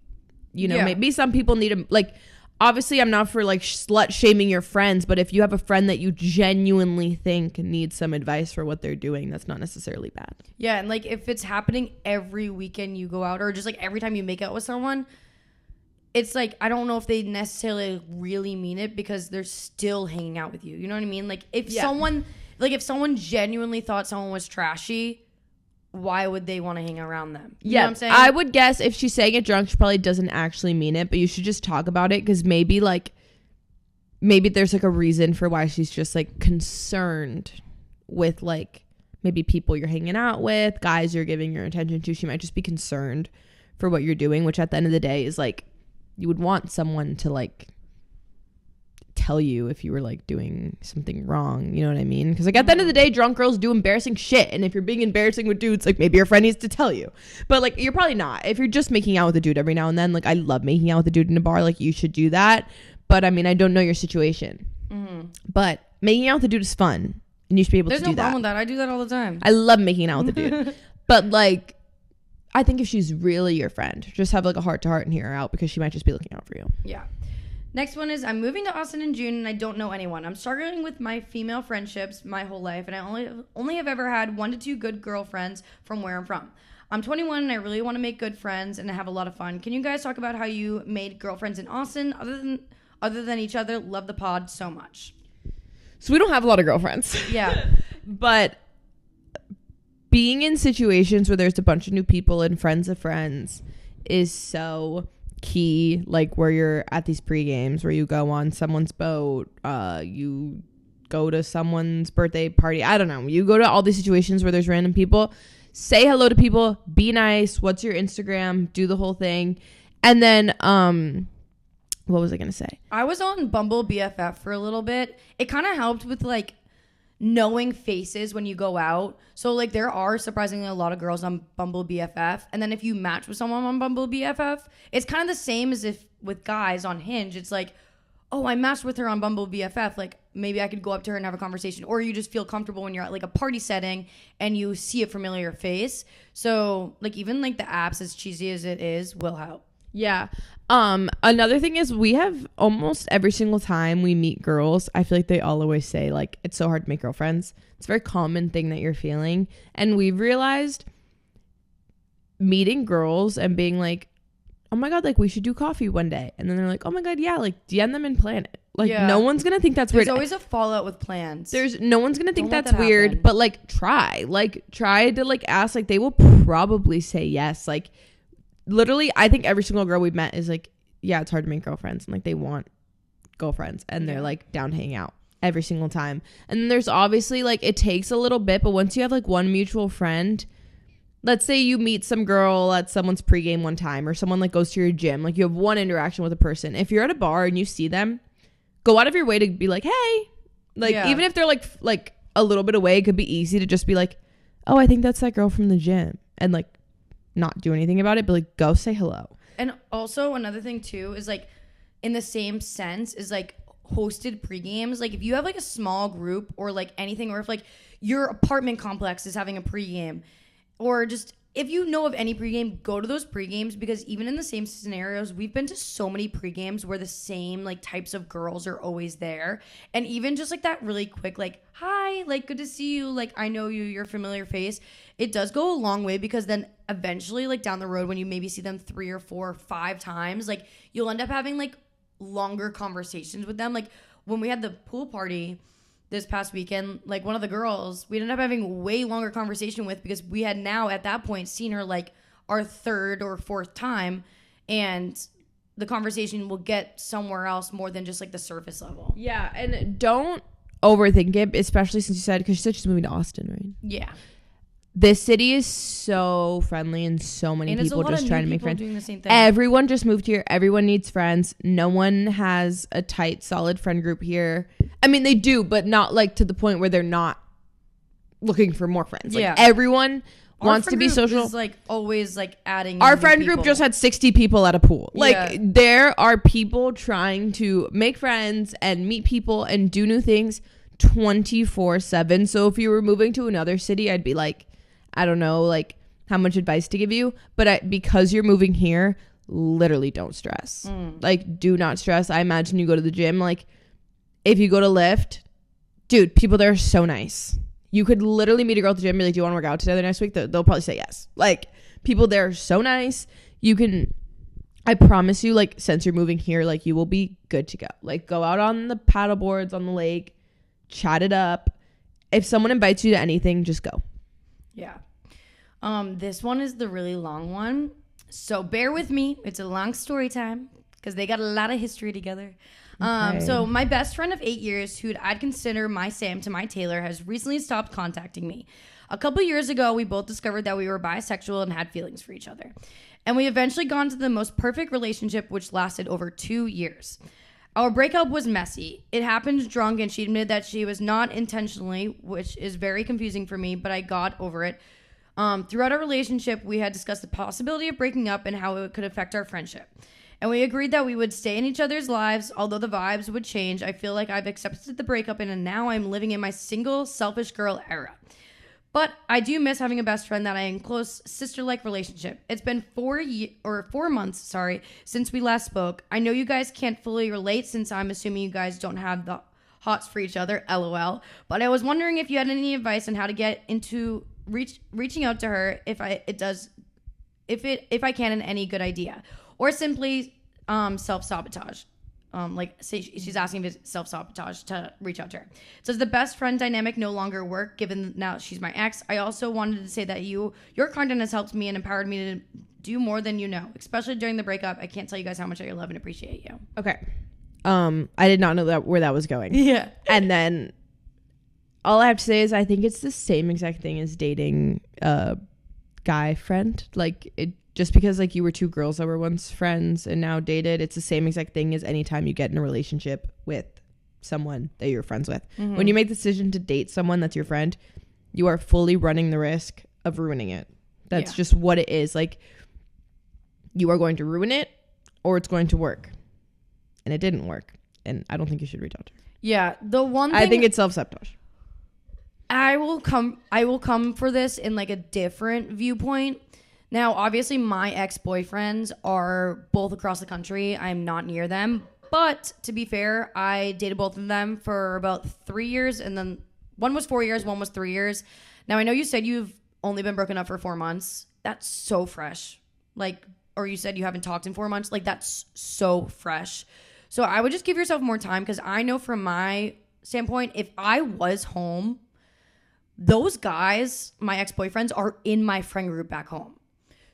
you know, maybe some people need to, like, obviously I'm not for like slut shaming your friends, but if you have a friend that you genuinely think needs some advice for what they're doing, that's not necessarily bad. Yeah, and like if it's happening every weekend you go out, or just like every time you make out with someone, it's like, I don't know if they necessarily really mean it because they're still hanging out with you. You know what I mean? Like if someone genuinely thought someone was trashy, why would they want to hang around them? You know what I'm saying? I would guess if she's saying it drunk, she probably doesn't actually mean it, but you should just talk about it, because maybe there's like a reason for why she's just like concerned with like maybe people you're hanging out with, guys you're giving your attention to. She might just be concerned for what you're doing, which at the end of the day is like, you would want someone to like tell you if you were like doing something wrong, you know what I mean? Because like at the end of the day, drunk girls do embarrassing shit, and if you're being embarrassing with dudes, like maybe your friend needs to tell you, but like you're probably not. If you're just making out with a dude every now and then, like I love making out with a dude in a bar, like you should do that, but I mean, I don't know your situation, but making out with a dude is fun and you should be able to do that. There's no problem with that. I do that all the time. I love making out with a dude. But like, I think if she's really your friend, just have like a heart to heart and hear her out, because she might just be looking out for you. Yeah. Next one is, I'm moving to Austin in June and I don't know anyone. I'm struggling with my female friendships my whole life, and I only have ever had 1 to 2 good girlfriends from where I'm from. I'm 21 and I really want to make good friends and have a lot of fun. Can you guys talk about how you made girlfriends in Austin other than each other? Love the pod so much. So we don't have a lot of girlfriends. Yeah. But being in situations where there's a bunch of new people and friends of friends is so key. Like where you're at these pre-games, where you go on someone's boat, you go to someone's birthday party, I don't know, you go to all these situations where there's random people. Say hello to people, be nice, what's your Instagram, do the whole thing. And then what was I gonna say? I was on Bumble BFF for a little bit. It kind of helped with like knowing faces when you go out. So like there are surprisingly a lot of girls on Bumble BFF, and then if you match with someone on Bumble BFF, it's kind of the same as if with guys on Hinge. It's like, oh, I matched with her on Bumble BFF, like maybe I could go up to her and have a conversation. Or you just feel comfortable when you're at like a party setting and you see a familiar face. So like even like the apps, as cheesy as it is, will help. Yeah. Another thing is, we have almost every single time we meet girls, I feel like they all always say like, it's so hard to make girlfriends. It's a very common thing that you're feeling. And we've realized meeting girls and being like, oh my God, like we should do coffee one day. And then they're like, oh my God, yeah, like DM them and plan it. Like no one's going to think that's weird. There's always a fallout with plans. No one's going to think that's weird, but like try to like ask, like they will probably say yes. Like literally, I think every single girl we've met is like, yeah, it's hard to make girlfriends, and like they want girlfriends, and they're like down to hang out every single time. And then there's obviously like, it takes a little bit, but once you have like one mutual friend, let's say you meet some girl at someone's pregame one time, or someone like goes to your gym, like you have one interaction with a person. If you're at a bar and you see them, go out of your way to be like, hey, like even if they're like a little bit away, it could be easy to just be like, oh, I think that's that girl from the gym, and like not do anything about it, but like go say hello. And also another thing too is like, in the same sense, is like hosted pre-games. Like if you have like a small group or like anything, or if like your apartment complex is having a pre-game, or just if you know of any pregame, go to those pregames, because even in the same scenarios, we've been to so many pregames where the same like types of girls are always there. And even just like that really quick, like, hi, like, good to see you. Like, I know you, you're a familiar face. It does go a long way, because then eventually, like down the road, when you maybe see them 3 or 4 or 5 times, like you'll end up having like longer conversations with them. Like when we had the pool party this past weekend, like one of the girls we ended up having way longer conversation with, because we had now at that point seen her like our 3rd or 4th time, and the conversation will get somewhere else more than just like the surface level. Yeah, and don't overthink it, especially since you said, because she said she's moving to Austin, right? Yeah. This city is so friendly, and so many people just trying to make friends. Doing the same thing. Everyone just moved here. Everyone needs friends. No one has a tight, solid friend group here. I mean, they do, but not like to the point where they're not looking for more friends. Like, everyone wants to be social. Is like always like adding. Our friend group just had 60 people at a pool. Like there are people trying to make friends and meet people and do new things 24/7. So if you were moving to another city, I'd be like, I don't know, like how much advice to give you, but because you're moving here, literally don't stress. Like, do not stress. I imagine you go to the gym, like if you go to lift, dude, people there are so nice. You could literally meet a girl at the gym and be like, do you want to work out together next week? They'll probably say yes. Like, people there are so nice. You can, I promise you, like, since you're moving here, like, you will be good to go. Like, go out on the paddle boards on the lake, chat it up. If someone invites you to anything, just go. Yeah. This one is the really long one, so bear with me. It's a long story time, because they got a lot of history together. Okay. So my best friend of 8 years, who I'd consider my Sam to my Taylor, has recently stopped contacting me. A couple years ago, we both discovered that we were bisexual and had feelings for each other. And we eventually got into the most perfect relationship, which lasted over 2 years. Our breakup was messy. It happened drunk, and she admitted that she was not intentionally, which is very confusing for me, but I got over it. Throughout our relationship, we had discussed the possibility of breaking up and how it could affect our friendship. And we agreed that we would stay in each other's lives, although the vibes would change. I feel like I've accepted the breakup, and now I'm living in my single, selfish girl era. But I do miss having a best friend that I am in close sister-like relationship. It's been 4 months, since we last spoke. I know you guys can't fully relate, since I'm assuming you guys don't have the hots for each other, LOL. But I was wondering if you had any advice on how to get into reaching out to her, if I can, and any good idea, or simply self-sabotage. Like, say she's asking if it's self-sabotage to reach out to her. So does the best friend dynamic no longer work, given now she's my ex? I also wanted to say that your content has helped me and empowered me to do more than you know, especially during the breakup. I can't tell you guys how much I love and appreciate you. Okay. I did not know where that was going. Yeah. And then all I have to say is I think it's the same exact thing as dating a guy friend. Like, it just because like you were 2 girls that were once friends and now dated, it's the same exact thing as anytime you get in a relationship with someone that you're friends with. Mm-hmm. When you make the decision to date someone that's your friend, you are fully running the risk of ruining it. That's just what it is. Like, you are going to ruin it, or it's going to work. And it didn't work. And I don't think you should reach out to her. Yeah. The one thing, I think it's self-sabotage. I will come for this in like a different viewpoint. Now, obviously, my ex-boyfriends are both across the country. I'm not near them. But to be fair, I dated both of them for about 3 years. And then one was 4 years, one was 3 years. Now, I know you said you've only been broken up for 4 months. That's so fresh. Like, or you said you haven't talked in 4 months. Like, that's so fresh. So I would just give yourself more time, because I know from my standpoint, if I was home, those guys, my ex-boyfriends, are in my friend group back home.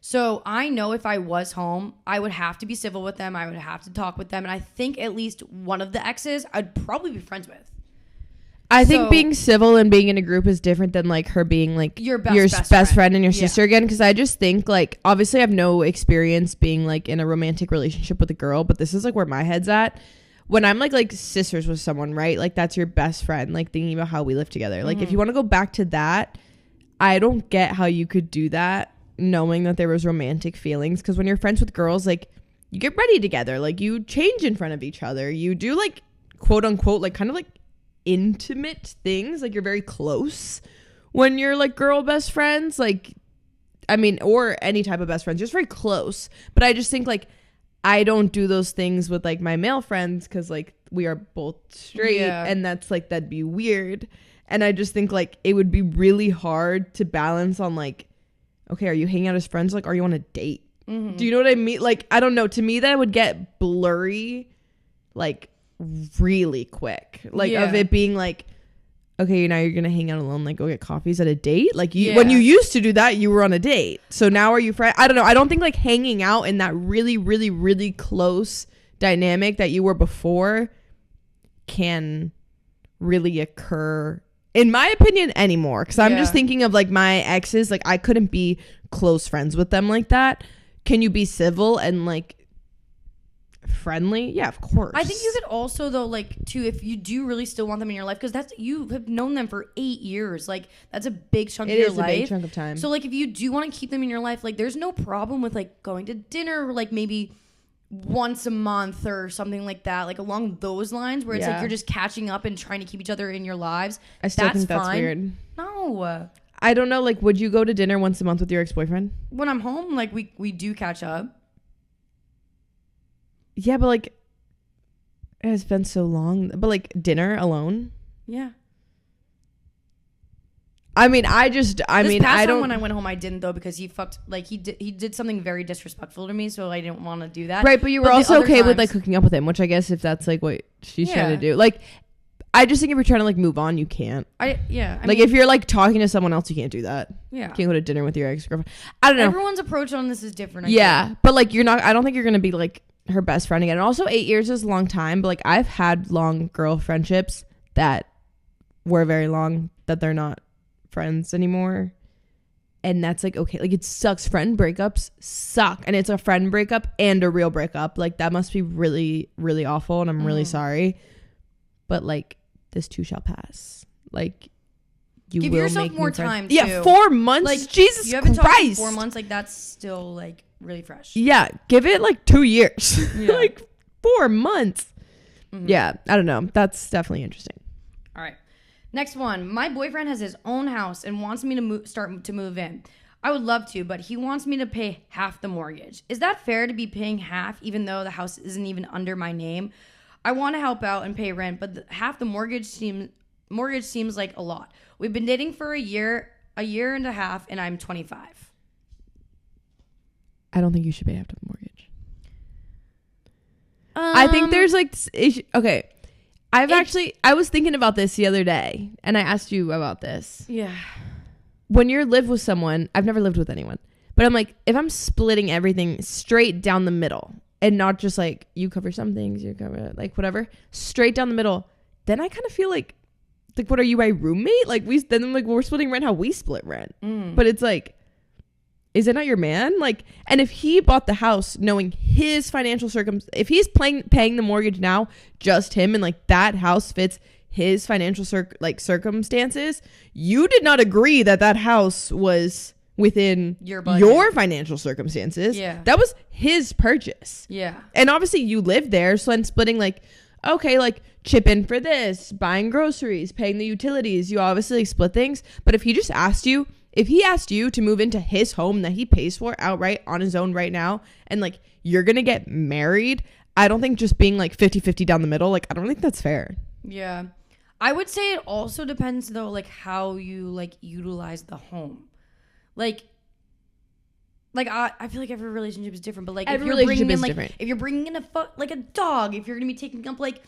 So I know if I was home, I would have to be civil with them. I would have to talk with them. And I think at least one of the exes I'd probably be friends with. I think being civil and being in a group is different than like her being like your best friend and your sister again. Because I just think like, obviously I have no experience being like in a romantic relationship with a girl, but this is like where my head's at. When I'm like sisters with someone, right? Like, that's your best friend, like thinking about how we live together. Like, if you want to go back to that, I don't get how you could do that knowing that there was romantic feelings. Because when you're friends with girls, like, you get ready together, like you change in front of each other, you do like quote unquote like kind of like intimate things, like you're very close when you're like girl best friends. Like, I mean, or any type of best friends, just very close. But I just think like I don't do those things with like my male friends because like we are both straight, and that's like that'd be weird. And I just think like it would be really hard to balance on like, okay, are you hanging out as friends? Like, are you on a date? Mm-hmm. Do you know what I mean? Like, I don't know. To me, that would get blurry, like really quick. Like of it being like, okay, now you're gonna hang out alone, like go get coffees at a date. Like you, when you used to do that, you were on a date. So now are you friends? I don't know. I don't think like hanging out in that really, really, really close dynamic that you were before can really occur, in my opinion, anymore. Because I'm just thinking of like my exes. Like I couldn't be close friends with them like that. Can you be civil and like friendly? Yeah, of course. I think you could also though, like, too, if you do really still want them in your life, because that's, you have known them for 8 years, like that's a big chunk of your life. It is a big chunk of time. So like if you do want to keep them in your life, like there's no problem with like going to dinner like maybe once a month or something like that, like along those lines, where it's like you're just catching up and trying to keep each other in your lives. I still think that's weird. No, I don't know, like would you go to dinner once a month with your ex-boyfriend? When I'm home, like we do catch up. Yeah, but like it has been so long. But like dinner alone? Yeah. I mean, I don't. When I went home, I didn't though, because he did something very disrespectful to me, so I didn't want to do that. Right, but you were also okay with like hooking up with him, which I guess if that's like what she's trying to do, like I just think if you're trying to like move on, you can't. I mean, if you're like talking to someone else, you can't do that. Yeah, you can't go to dinner with your ex-girlfriend. I don't know. Everyone's approach on this is different. But like you're not. I don't think you're gonna be like her best friend again. And also 8 years is a long time, but like I've had long girl friendships that were very long that they're not friends anymore, and that's like okay, like it sucks. Friend breakups suck, and it's a friend breakup and a real breakup. Like that must be really, really awful, and I'm really sorry, but like this too shall pass. Like you give will yourself make more time too. Yeah, 4 months. Like Jesus you haven't Christ, talked in 4 months. Like that's still like really fresh. Yeah, give it like 2 years. Like 4 months. Yeah, I don't know. That's definitely interesting. All right. Next one. My boyfriend has his own house and wants me to start to move in. I would love to, but he wants me to pay half the mortgage. Is that fair to be paying half even though the house isn't even under my name? I want to help out and pay rent, but half the mortgage seems like a lot. We've been dating for a year and a half, and I'm 25. I don't think you should pay half the mortgage. I think there's like okay. I was thinking about this the other day, and I asked you about this. Yeah. When you're live with someone, I've never lived with anyone, but I'm like, if I'm splitting everything straight down the middle and not just like you cover some things, you cover like whatever, straight down the middle, then I kind of feel like what are you, my roommate? Like we're splitting rent how we split rent. But it's like, is it not your man? Like, and if he bought the house knowing his financial if he's paying the mortgage now, just him, and like that house fits his financial circumstances, you did not agree that house was within your financial circumstances. Yeah. That was his purchase. Yeah. And obviously you live there, so then splitting like, okay, like chip in for this, buying groceries, paying the utilities, you obviously like split things. But if he just asked you, if he asked you to move into his home that he pays for outright on his own right now, and like you're gonna get married, I don't think just being like 50-50 down the middle, like I don't think that's fair. Yeah. I would say it also depends though, like how you like utilize the home. Like I feel like every relationship is different, but like every relationship is different. If you're bringing in a dog, if you're gonna be taking up like,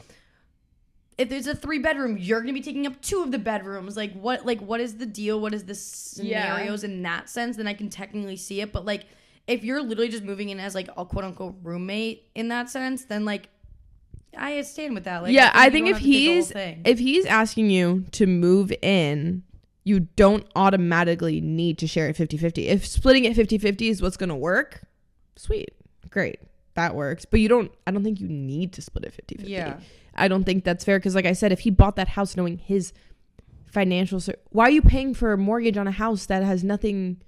if there's a 3-bedroom, you're gonna be taking up 2 of the bedrooms. Like what is the deal? What is the scenarios in that sense? Then I can technically see it. But like if you're literally just moving in as like a quote unquote roommate in that sense, then like I stand with that. Like I think if he's asking you to move in, you don't automatically need to share it 50-50. If splitting it 50-50 is what's gonna work, sweet, great, that works. But I don't think you need to split it 50-50. Yeah. I don't think that's fair, because like I said, if he bought that house knowing his financial why are you paying for a mortgage on a house that has nothing?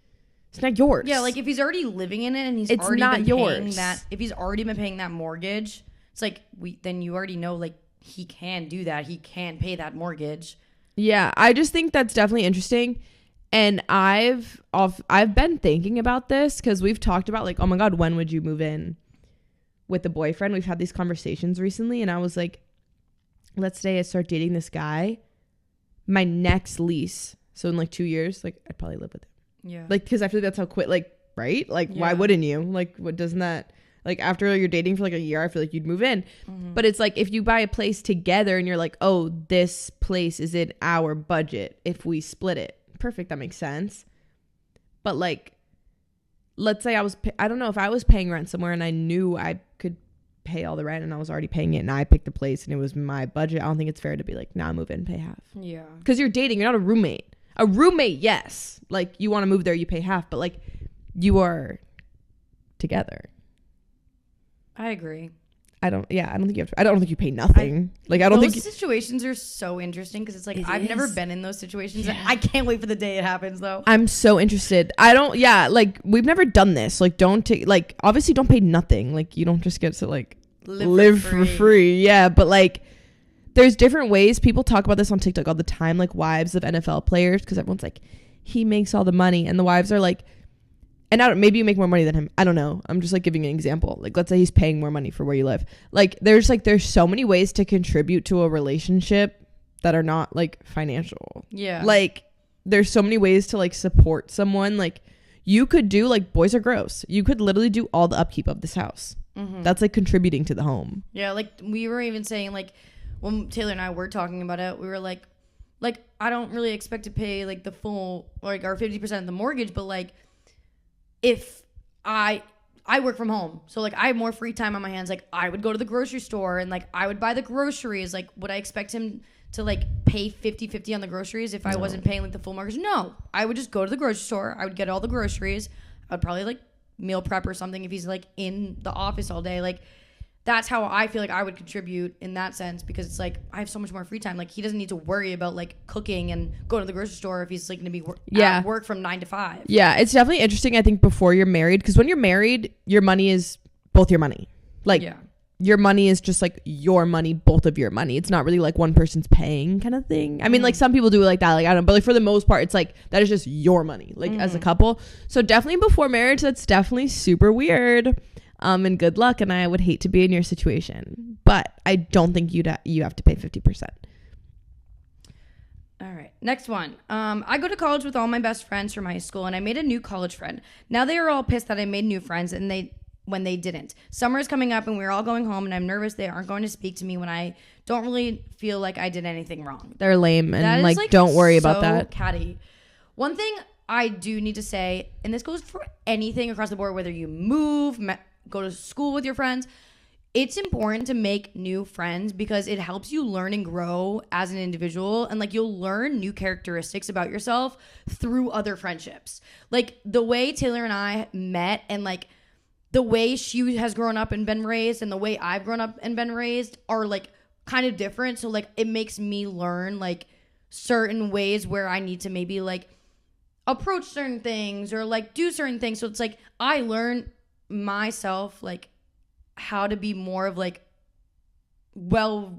It's not yours. Yeah, like if he's already living in it and he's already been paying that, if he's already been paying that mortgage, it's like then you already know like he can do that. He can pay that mortgage. Yeah, I just think that's definitely interesting. And I've been thinking about this because we've talked about like, oh my God, when would you move in with a boyfriend? We've had these conversations recently, and I was like, let's say I start dating this guy, my next lease. So in like 2 years, like I'd probably live with him. Yeah. Like, because I feel like that's how quick, like, right? Like, why wouldn't you? Like, what doesn't that, like, after you're dating for like a year, I feel like you'd move in. But it's like, if you buy a place together and you're like, oh, this place is in our budget if we split it. Perfect. That makes sense. But like, let's say I don't know, if I was paying rent somewhere and I knew I could pay all the rent and I was already paying it and I picked the place and it was my budget, I don't think it's fair to be like, nah, move in, pay half. Yeah. Because you're dating, you're not a roommate. A roommate, yes. Like, you want to move there, you pay half, but like, you are together. I agree. I don't think you have to. I don't think you pay nothing. I don't think those situations are so interesting because it's like I've never been in those situations. Yeah. I can't wait for the day it happens though. I'm so interested. Like we've never done this. Like, don't take, like, obviously don't pay nothing. Like, you don't just get to like live for free. Yeah, but like, there's different ways. People talk about this on TikTok all the time, like wives of NFL players, because everyone's like, he makes all the money, and the wives are like, and maybe you make more money than him. I don't know. I'm just like giving an example. Like, let's say he's paying more money for where you live. Like, there's so many ways to contribute to a relationship that are not like financial. Yeah. Like, there's so many ways to like support someone. Like, you could do, like, boys are gross. You could literally do all the upkeep of this house. That's like contributing to the home. Yeah. Like, we were even saying, like, when Taylor and I were talking about it, we were like, I don't really expect to pay like the full, like, our 50% of the mortgage, but like, if I work from home, so like I have more free time on my hands, like I would go to the grocery store and like I would buy the groceries. Like, would I expect him to like pay 50-50 on the groceries if I wasn't paying like the full mortgage? No, I would just go to the grocery store. I would get all the groceries. I would probably like meal prep or something if he's like in the office all day. Like, that's how I feel like I would contribute in that sense, because it's like I have so much more free time. Like, he doesn't need to worry about like cooking and going to the grocery store if he's like going to be at work from 9 to 5. Yeah, it's definitely interesting, I think, before you're married, because when you're married, your money is both your money. Like, your money is just like your money, both of your money. It's not really like one person's paying kind of thing. I mean, like, some people do it like that. Like, I don't know, but like for the most part, it's like that is just your money, like as a couple. So definitely before marriage, that's definitely super weird. And good luck, and I would hate to be in your situation, but I don't think you have to pay 50%. All right, next one. I go to college with all my best friends from high school, and I made a new college friend. Now they are all pissed that I made new friends, and when they didn't. Summer is coming up, and we're all going home, and I'm nervous they aren't going to speak to me when I don't really feel like I did anything wrong. They're lame, and like don't worry about that. Catty. One thing I do need to say, and this goes for anything across the board, whether you move, go to school with your friends, it's important to make new friends because it helps you learn and grow as an individual, and like you'll learn new characteristics about yourself through other friendships. Like the way Taylor and I met, and like the way she has grown up and been raised, and the way I've grown up and been raised are like kind of different. So like it makes me learn like certain ways where I need to maybe like approach certain things or like do certain things. So it's like I learn myself like how to be more of like diverse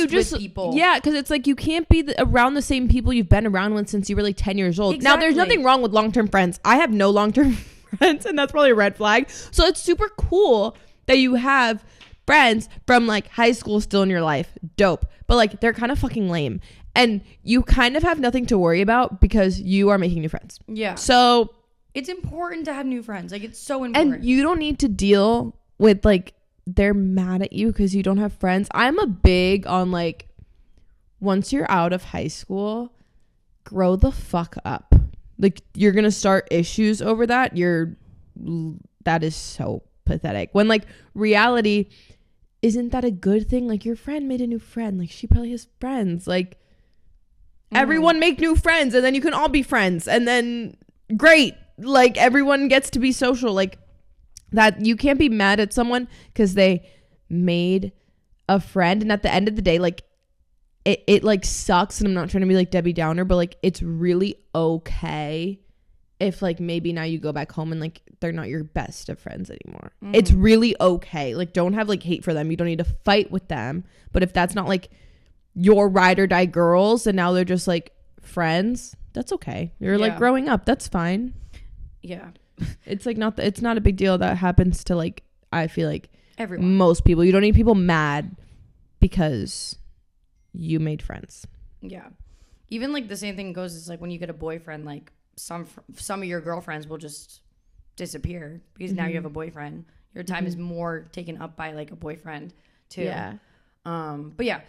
with people. Yeah, because it's like you can't be around the same people you've been around with since you were like 10 years old. Exactly. Now there's nothing wrong with long-term friends. I have no long-term friends, and that's probably a red flag. So it's super cool that you have friends from like high school still in your life. Dope. But like they're kind of fucking lame, and you kind of have nothing to worry about because you are making new friends. Yeah. So it's important to have new friends. Like, it's so important. And you don't need to deal with, like, they're mad at you because you don't have friends. I'm a big on, like, once you're out of high school, grow the fuck up. Like, you're going to start issues over that. That is so pathetic. When, like, reality, isn't that a good thing? Like, your friend made a new friend. Like, she probably has friends. Like, everyone make new friends, and then you can all be friends. And then, great. Like, everyone gets to be social. Like, that you can't be mad at someone because they made a friend, and at the end of the day, like, it like sucks, and I'm not trying to be like Debbie Downer, but like it's really okay if like maybe now you go back home and like they're not your best of friends anymore. It's really okay. Like, don't have like hate for them. You don't need to fight with them. But if that's not like your ride or die girls and now they're just like friends, that's okay. You're like growing up. That's fine. Yeah. It's like it's not a big deal. That happens to like, I feel like everyone. Most people. You don't need people mad because you made friends. Yeah. Even like the same thing goes is like when you get a boyfriend, like some of your girlfriends will just disappear because now you have a boyfriend. Your time is more taken up by like a boyfriend too. Yeah. But yeah.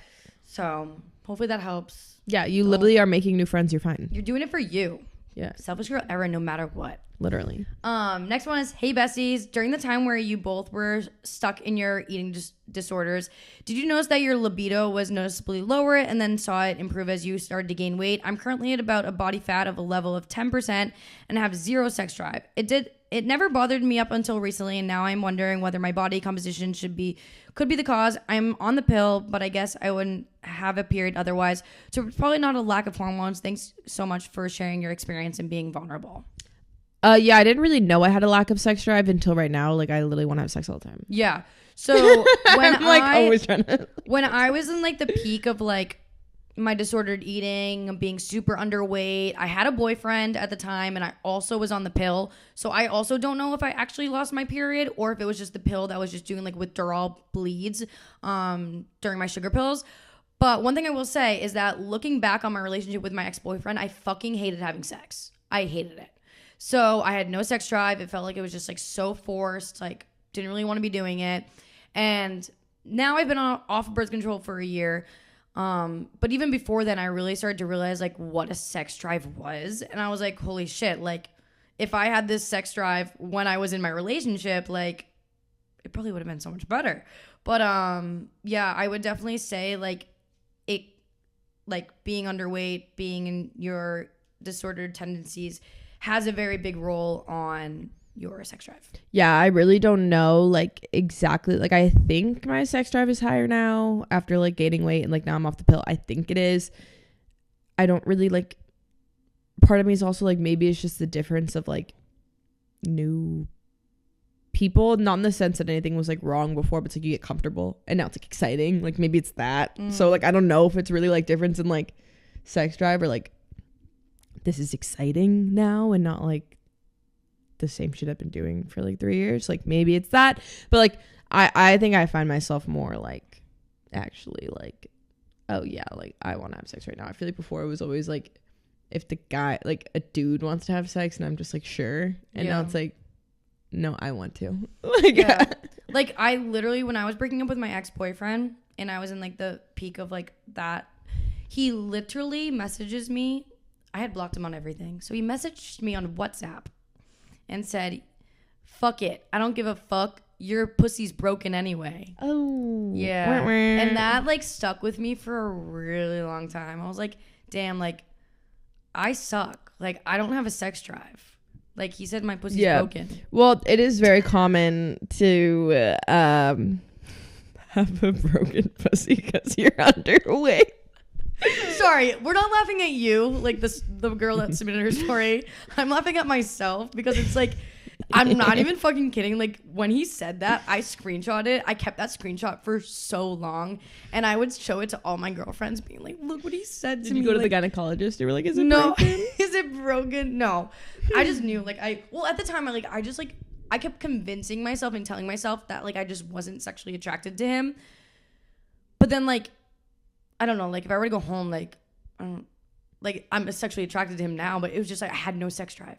So hopefully that helps. Yeah, you literally are making new friends. You're fine. You're doing it for you. Yeah. Selfish girl era, no matter what. Literally. Next one is, hey besties, during the time where you both were stuck in your eating disorders, did you notice that your libido was noticeably lower and then saw it improve as you started to gain weight? I'm currently at about a body fat of a level of 10% and have zero sex drive. It never bothered me up until recently, and now I'm wondering whether my body composition could be the cause. I'm on the pill, but I guess I wouldn't have a period otherwise. So it's probably not a lack of hormones. Thanks so much for sharing your experience and being vulnerable. Yeah, I didn't really know I had a lack of sex drive until right now. Like, I literally want to have sex all the time. Yeah. So when I'm like always trying to. When I was in like the peak of like my disordered eating, being super underweight, I had a boyfriend at the time, and I also was on the pill. So I also don't know if I actually lost my period or if it was just the pill that was just doing like withdrawal bleeds during my sugar pills. But one thing I will say is that looking back on my relationship with my ex-boyfriend, I fucking hated having sex. I hated it. So I had no sex drive. It felt like it was just like so forced, like didn't really want to be doing it. And now I've been off birth control for a year. But even before then, I really started to realize like what a sex drive was. And I was like, holy shit, like if I had this sex drive when I was in my relationship, like it probably would have been so much better. But yeah, I would definitely say like it, like being underweight, being in your disordered tendencies has a very big role on your sex drive. Yeah, I really don't know like exactly. Like, I think my sex drive is higher now after like gaining weight and like now I'm off the pill. I think it is. I don't really like. Part of me is also like maybe it's just the difference of like new people, not in the sense that anything was like wrong before, but it's like you get comfortable and now it's like exciting. Like maybe it's that. So like I don't know if it's really like difference in like sex drive or like this is exciting now and not like the same shit I've been doing for like 3 years. Like maybe it's that, but like I think I find myself more like actually like, oh yeah, like I want to have sex right now. I feel like before it was always like if the guy, like a dude wants to have sex and I'm just like sure, and now it's like no, I want to. Like yeah. Like I literally, when I was breaking up with my ex-boyfriend and I was in like the peak of like that, he literally messages me. I had blocked him on everything. So he messaged me on WhatsApp and said, fuck it. I don't give a fuck. Your pussy's broken anyway. Oh. Yeah. And that like stuck with me for a really long time. I was like, damn, like I suck. Like I don't have a sex drive. Like he said my pussy's broken. Well, it is very common to have a broken pussy because you're underweight. Sorry, we're not laughing at you, like the girl that submitted her story. I'm laughing at myself because it's like, I'm not even fucking kidding. Like when he said that, I screenshot it. I kept that screenshot for so long, and I would show it to all my girlfriends, being like, "Look what he said to me." Did you go to like, the gynecologist? You were like, "Is it broken? Is it broken?" No, I just knew. Like at the time, I kept convincing myself and telling myself that like I just wasn't sexually attracted to him. But then like, I don't know, like if I were to go home, like I'm sexually attracted to him now, but it was just like I had no sex drive.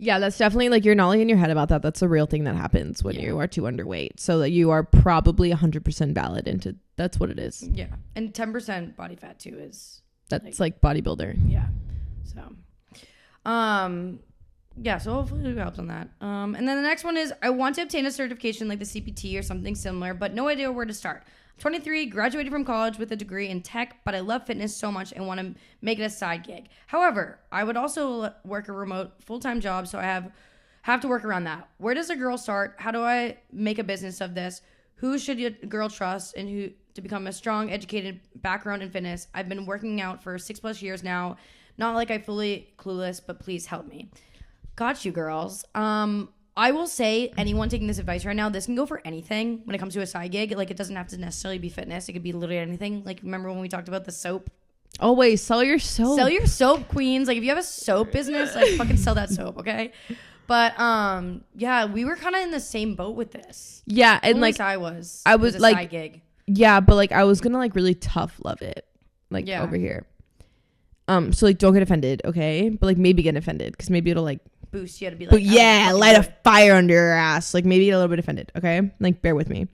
Yeah, that's definitely like you're not like in your head about that. That's a real thing that happens when you are too underweight. So that you are probably 100% valid into that's what it is. Yeah, and 10% body fat too is that's like bodybuilder. Yeah. So, yeah. So hopefully it helps on that. And then the next one is I want to obtain a certification like the CPT or something similar, but no idea where to start. 23, graduated from college with a degree in tech, but I love fitness so much and want to make it a side gig. However, I would also work a remote full-time job, so I have to work around that. Where does a girl start? How do I make a business of this? Who should a girl trust and who to become a strong, educated background in fitness? I've been working out for 6+ years now. Not like I'm fully clueless, but please help me. Got you, girls. I will say anyone taking this advice right now, this can go for anything when it comes to a side gig. Like it doesn't have to necessarily be fitness. It could be literally anything. Like remember when we talked about the soap Always sell your soap. Sell your soap, queens. Like if you have a soap business, like fucking sell that soap, okay? But yeah, we were kind of in the same boat with this. Yeah, and At like least I was like a side gig. Yeah, but like I was gonna like really tough love it, like over here. So like don't get offended, okay? But like maybe get offended because maybe it'll like boost you to be like, but yeah, light a fire under your ass. Like maybe get a little bit offended, okay? Like bear with me.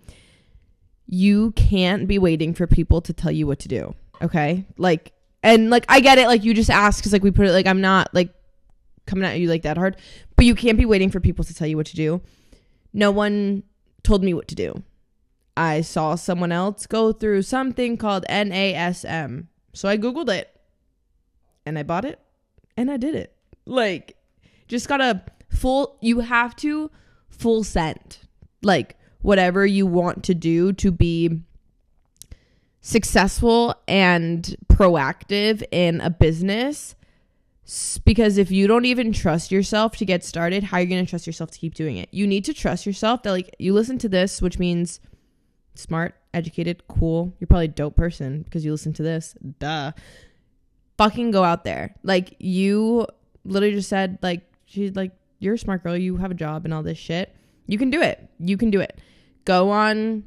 You can't be waiting for people to tell you what to do, okay? Like, and like I get it, like you just ask because like we put it, like I'm not like coming at you like that hard, but you can't be waiting for people to tell you what to do. No one told me what to do. I saw someone else go through something called NASM, so I googled it and I bought it and I did it. Like, just gotta you have to full send like whatever you want to do to be successful and proactive in a business. Because if you don't even trust yourself to get started, how are you going to trust yourself to keep doing it? You need to trust yourself that like you listen to this, which means smart, educated, cool. You're probably a dope person because you listen to this. Duh. Fucking go out there. Like you literally just said like, she's like, you're a smart girl. You have a job and all this shit. You can do it. You can do it. Go on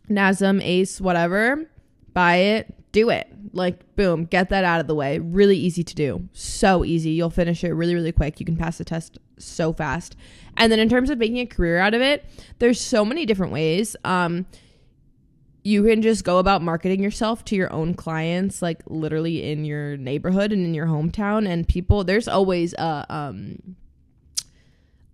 NASM, ACE, whatever. Buy it. Do it. Like, boom, get that out of the way. Really easy to do. So easy. You'll finish it really, really quick. You can pass the test so fast. And then in terms of making a career out of it, there's so many different ways. You can just go about marketing yourself to your own clients, like literally in your neighborhood and in your hometown. And people, there's always a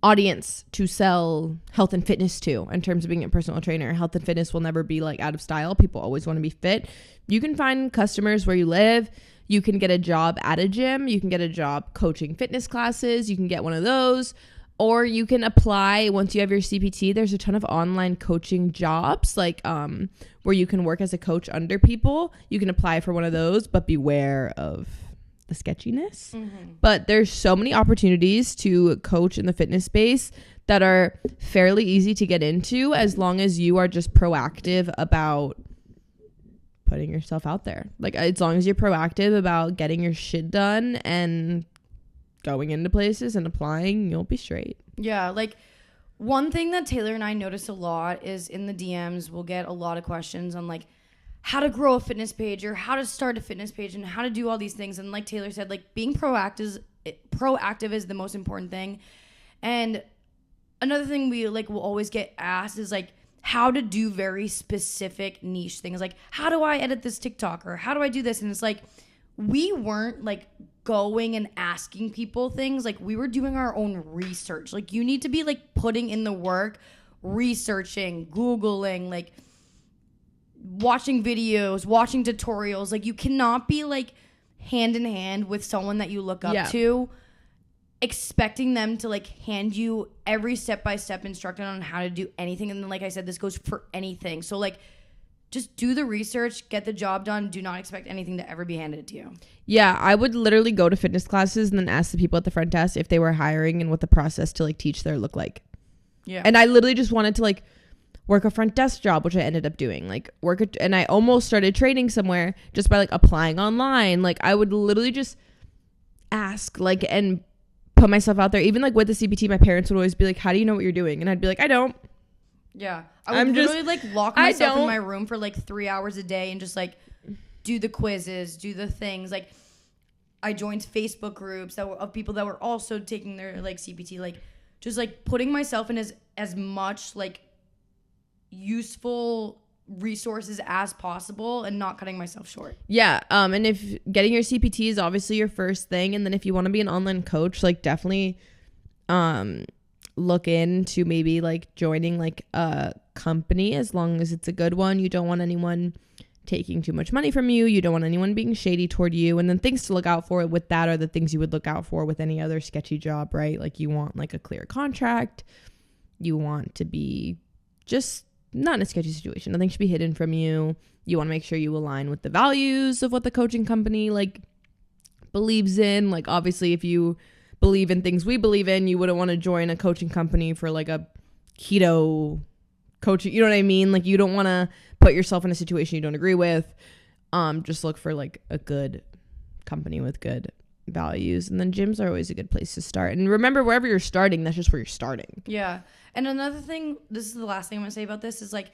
audience to sell health and fitness to in terms of being a personal trainer. Health and fitness will never be like out of style. People always want to be fit. You can find customers where you live. You can get a job at a gym. You can get a job coaching fitness classes. You can get one of those. Or you can apply once you have your CPT. There's a ton of online coaching jobs like where you can work as a coach under people. You can apply for one of those, but beware of the sketchiness. But there's so many opportunities to coach in the fitness space that are fairly easy to get into as long as you are just proactive about putting yourself out there. Like as long as you're proactive about getting your shit done and going into places and applying, you'll be straight. Yeah, like one thing that Taylor and I notice a lot is in the DMs we'll get a lot of questions on like how to grow a fitness page or how to start a fitness page and how to do all these things. And like Taylor said, like being proactive is the most important thing. And another thing we like will always get asked is like how to do very specific niche things. Like how do I edit this TikTok or how do I do this? And it's like we weren't like going and asking people things. Like we were doing our own research. Like you need to be like putting in the work, researching, Googling, like watching videos, watching tutorials. Like you cannot be like hand in hand with someone that you look up to expecting them to like hand you every step-by-step instruction on how to do anything. And then like I said, this goes for anything. So like just do the research, get the job done. Do not expect anything to ever be handed to you. Yeah, I would literally go to fitness classes and then ask the people at the front desk if they were hiring and what the process to like teach there looked like. Yeah. And I literally just wanted to like work a front desk job, which I ended up doing. Like and I almost started trading somewhere just by like applying online. Like I would literally just ask like and put myself out there. Even like with the CPT, my parents would always be like, how do you know what you're doing? And I'd be like, I don't. Yeah. I would literally like lock myself in my room for like 3 hours a day and just like do the quizzes, do the things. Like I joined Facebook groups that were of people that were also taking their like CPT, like just like putting myself in as much like useful resources as possible and not cutting myself short. Yeah. And if getting your CPT is obviously your first thing, and then if you want to be an online coach, like definitely look into maybe like joining like a company, as long as it's a good one. You don't want anyone taking too much money from you. You don't want anyone being shady toward you. And then things to look out for with that are the things you would look out for with any other sketchy job, right? Like you want like a clear contract. You want to be just not in a sketchy situation. Nothing should be hidden from you. You want to make sure you align with the values of what the coaching company like believes in. Like obviously if you believe in things we believe in, you wouldn't want to join a coaching company for like a keto coaching, you know what I mean? Like you don't want to put yourself in a situation you don't agree with. Just look for like a good company with good values, and then gyms are always a good place to start. And remember, wherever you're starting, that's just where you're starting. Yeah. And another thing, this is the last thing I'm gonna say about this, is like,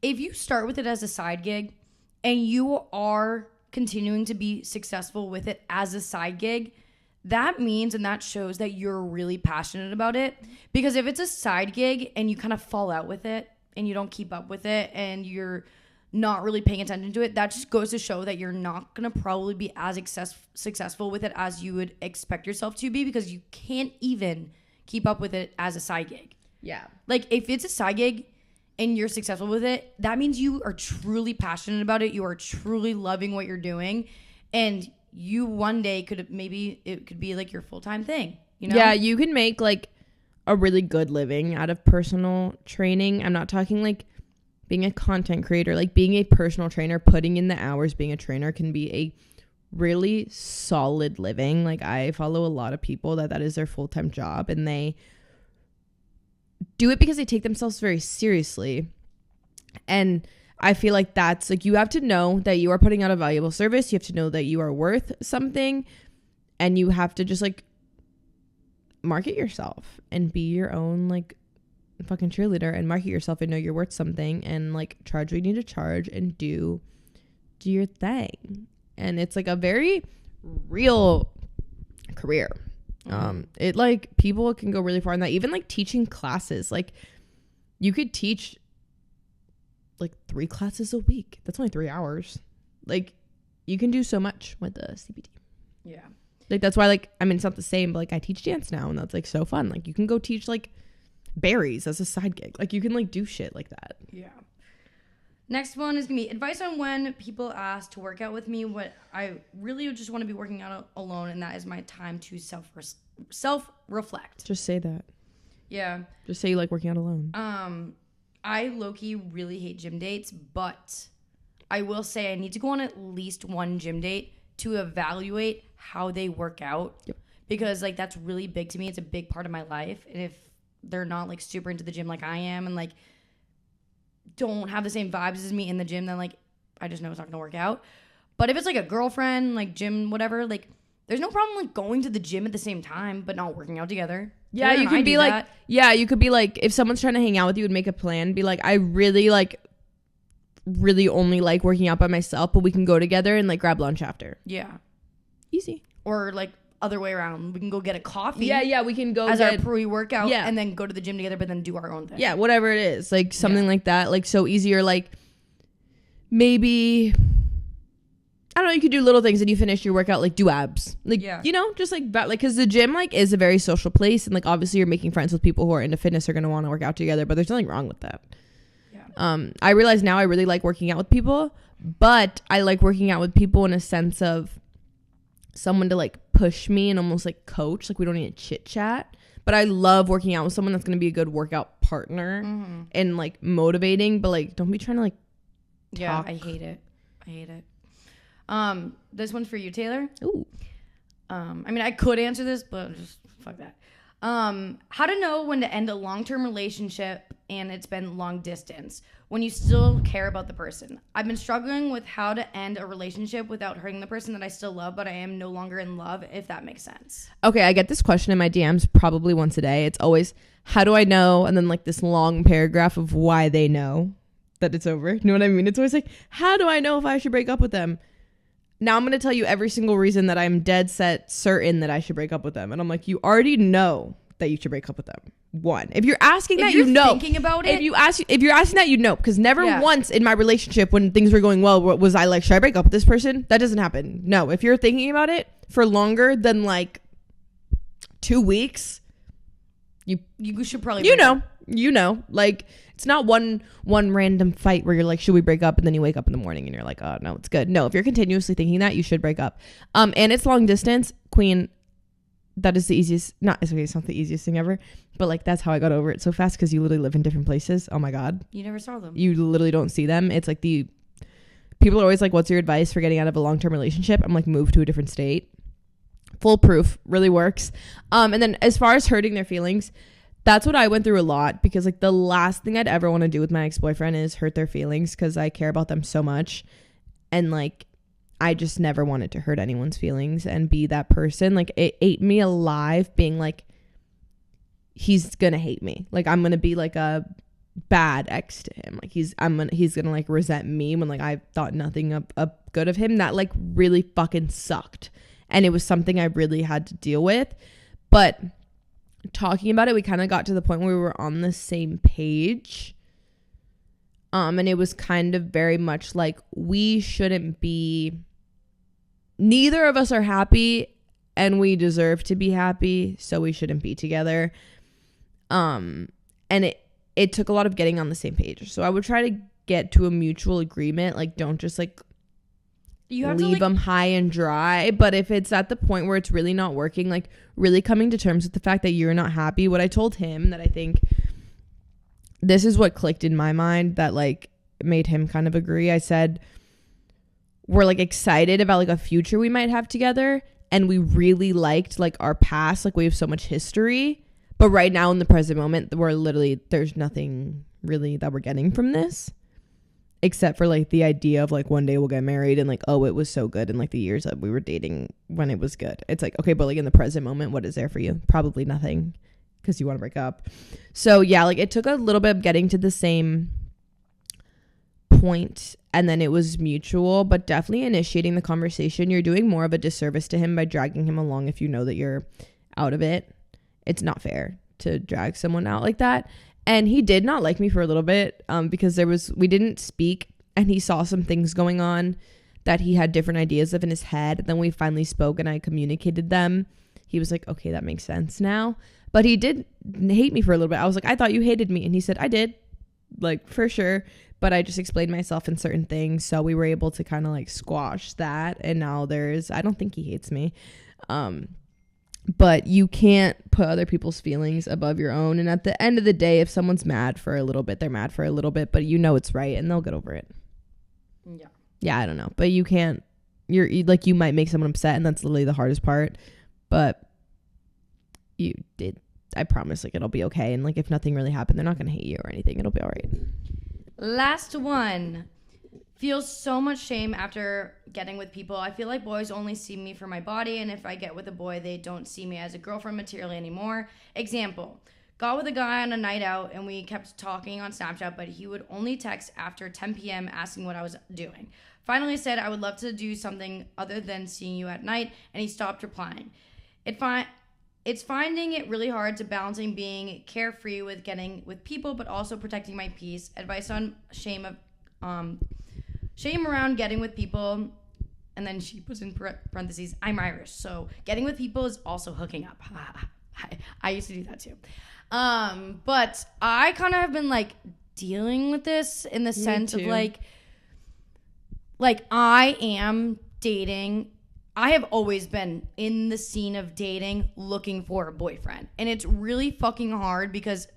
if you start with it as a side gig and you are continuing to be successful with it as a side gig, that means and that shows that you're really passionate about it. Because if it's a side gig and you kind of fall out with it and you don't keep up with it and you're not really paying attention to it, that just goes to show that you're not going to probably be as successful with it as you would expect yourself to be, because you can't even keep up with it as a side gig. Yeah. Like, if it's a side gig and you're successful with it, that means you are truly passionate about it. You are truly loving what you're doing. And you one day it could be like your full-time thing, you know? Yeah, you can make like a really good living out of personal training. I'm not talking like being a content creator, like being a personal trainer, putting in the hours, being a trainer can be a really solid living. Like, I follow a lot of people that is their full-time job, and they do it because they take themselves very seriously. And I feel like that's like, you have to know that you are putting out a valuable service. You have to know that you are worth something, and you have to just like market yourself and be your own like fucking cheerleader and market yourself and know you're worth something, and like charge what you need to charge and do your thing. And it's like a very real career. It like, people can go really far in that. Even like teaching classes, like you could teach like 3 classes a week. That's only 3 hours. Like, you can do so much with the CPT. Yeah. Like, that's why, like, I mean, it's not the same, but like I teach dance now, and that's like so fun. Like, you can go teach like berries as a side gig. Like, you can like do shit like that. Yeah. Next one is gonna be advice on when people ask to work out with me. What I really just want to be working out alone, and that is my time to self-reflect. Just say that. Yeah. Just say you like working out alone. I low-key really hate gym dates, but I will say I need to go on at least one gym date to evaluate how they work out. Yep. Because like, that's really big to me. It's a big part of my life. And if they're not like super into the gym like I am, and like don't have the same vibes as me in the gym, then like, I just know it's not gonna work out. But if it's like a girlfriend, like gym, whatever, like there's no problem like going to the gym at the same time but not working out together. Yeah, you could be like that. Yeah, you could be like, if someone's trying to hang out with you and make a plan, be like, I really only like working out by myself, but we can go together and like grab lunch after. Yeah. Easy. Or like other way around, we can go get a coffee. Yeah, we can go as our pre-workout, yeah, and then go to the gym together, but then do our own thing. Yeah, whatever it is, like something like that, like so easy. Or like maybe, I don't know, you could do little things and you finish your workout, like do abs, like, you know, just like that, like, because the gym like is a very social place, and like obviously you're making friends with people who are into fitness, are going to want to work out together, but there's nothing wrong with that. I realize now I really like working out with people, but I like working out with people in a sense of someone to like push me and almost like coach. Like, we don't need to chit chat, but I love working out with someone that's going to be a good workout partner and like motivating, but like don't be trying to like talk. Yeah, I hate it. This one's for you, Taylor. Ooh. I mean, I could answer this, but just fuck that. How to know when to end a long-term relationship and it's been long distance, when you still care about the person. I've been struggling with how to end a relationship without hurting the person that I still love, but I am no longer in love, if that makes sense. Okay, I get this question in my DMs probably once a day. It's always, how do I know? And then like this long paragraph of why they know that it's over. You know what I mean? It's always like, how do I know if I should break up with them? Now I'm going to tell you every single reason that I'm dead set certain that I should break up with them. And I'm like, you already know that you should break up with them. One, if you're asking that, you know. Thinking about it. If you're asking that, you know, because never once in my relationship when things were going well was I like, should I break up with this person? That doesn't happen. No, if you're thinking about it for longer than like 2 weeks, you should probably. You know, like it's not one random fight where you're like, should we break up? And then you wake up in the morning and you're like, oh no, it's good. No, if you're continuously thinking that, you should break up. And it's long distance, queen. That is the easiest, it's not the easiest thing ever, but like that's how I got over it so fast, because you literally live in different places. Oh my God. You never saw them. You literally don't see them. It's like people are always like, what's your advice for getting out of a long-term relationship? I'm like, move to a different state. Foolproof, really works. And then as far as hurting their feelings, that's what I went through a lot, because like the last thing I'd ever want to do with my ex-boyfriend is hurt their feelings, because I care about them so much. And like, I just never wanted to hurt anyone's feelings and be that person. Like, it ate me alive being like, he's gonna hate me. Like, I'm gonna be like a bad ex to him. Like, he's gonna like resent me when like I thought nothing of good of him. That like really fucking sucked. And it was something I really had to deal with. But talking about it, we kind of got to the point where we were on the same page. And it was kind of very much like, we shouldn't be, neither of us are happy and we deserve to be happy, so we shouldn't be together. And it took a lot of getting on the same page. So I would try to get to a mutual agreement. Like, don't just like you have leave them high and dry. But if it's at the point where it's really not working, like really coming to terms with the fact that you're not happy. What I told him, that I think this is what clicked in my mind that like made him kind of agree. I said, we're like excited about like a future we might have together, and we really liked like our past. Like, we have so much history, but right now in the present moment, we're literally, there's nothing really that we're getting from this, except for like the idea of like one day we'll get married, and like, oh, it was so good in like the years that we were dating when it was good. It's like, okay, but like in the present moment, what is there for you? Probably nothing, because you want to break up. So yeah, like it took a little bit of getting to the same point, and then it was mutual, but definitely initiating the conversation. You're doing more of a disservice to him by dragging him along if you know that you're out of it. It's not fair to drag someone out like that. And he did not like me for a little bit, because we didn't speak, and he saw some things going on that he had different ideas of in his head. Then we finally spoke and I communicated them. He was like, okay, that makes sense now. But he did hate me for a little bit. I was like, I thought you hated me. And he said, I did, like, for sure. But I just explained myself in certain things. So we were able to kind of like squash that. And now I don't think he hates me. But you can't put other people's feelings above your own. And at the end of the day, if someone's mad for a little bit, they're mad for a little bit. But you know it's right, and they'll get over it. Yeah. Yeah, I don't know. But you can't, you might make someone upset, and that's literally the hardest part. But I promise, like, it'll be okay. And like, if nothing really happened, they're not going to hate you or anything. It'll be all right. Last one. Feels so much shame after getting with people. I feel like boys only see me for my body, and if I get with a boy, they don't see me as a girlfriend materially anymore. Example, got with a guy on a night out, and we kept talking on Snapchat, but he would only text after 10 p.m. asking what I was doing. Finally said I would love to do something other than seeing you at night, and he stopped replying. It's finding it really hard to balancing being carefree with getting with people, but also protecting my peace. Advice on shame around getting with people. And then she puts in parentheses, I'm Irish, so getting with people is also hooking up. I used to do that too. But I kind of have been like dealing with this in the sense of like I am dating. I have always been in the scene of dating, looking for a boyfriend. And it's really fucking hard because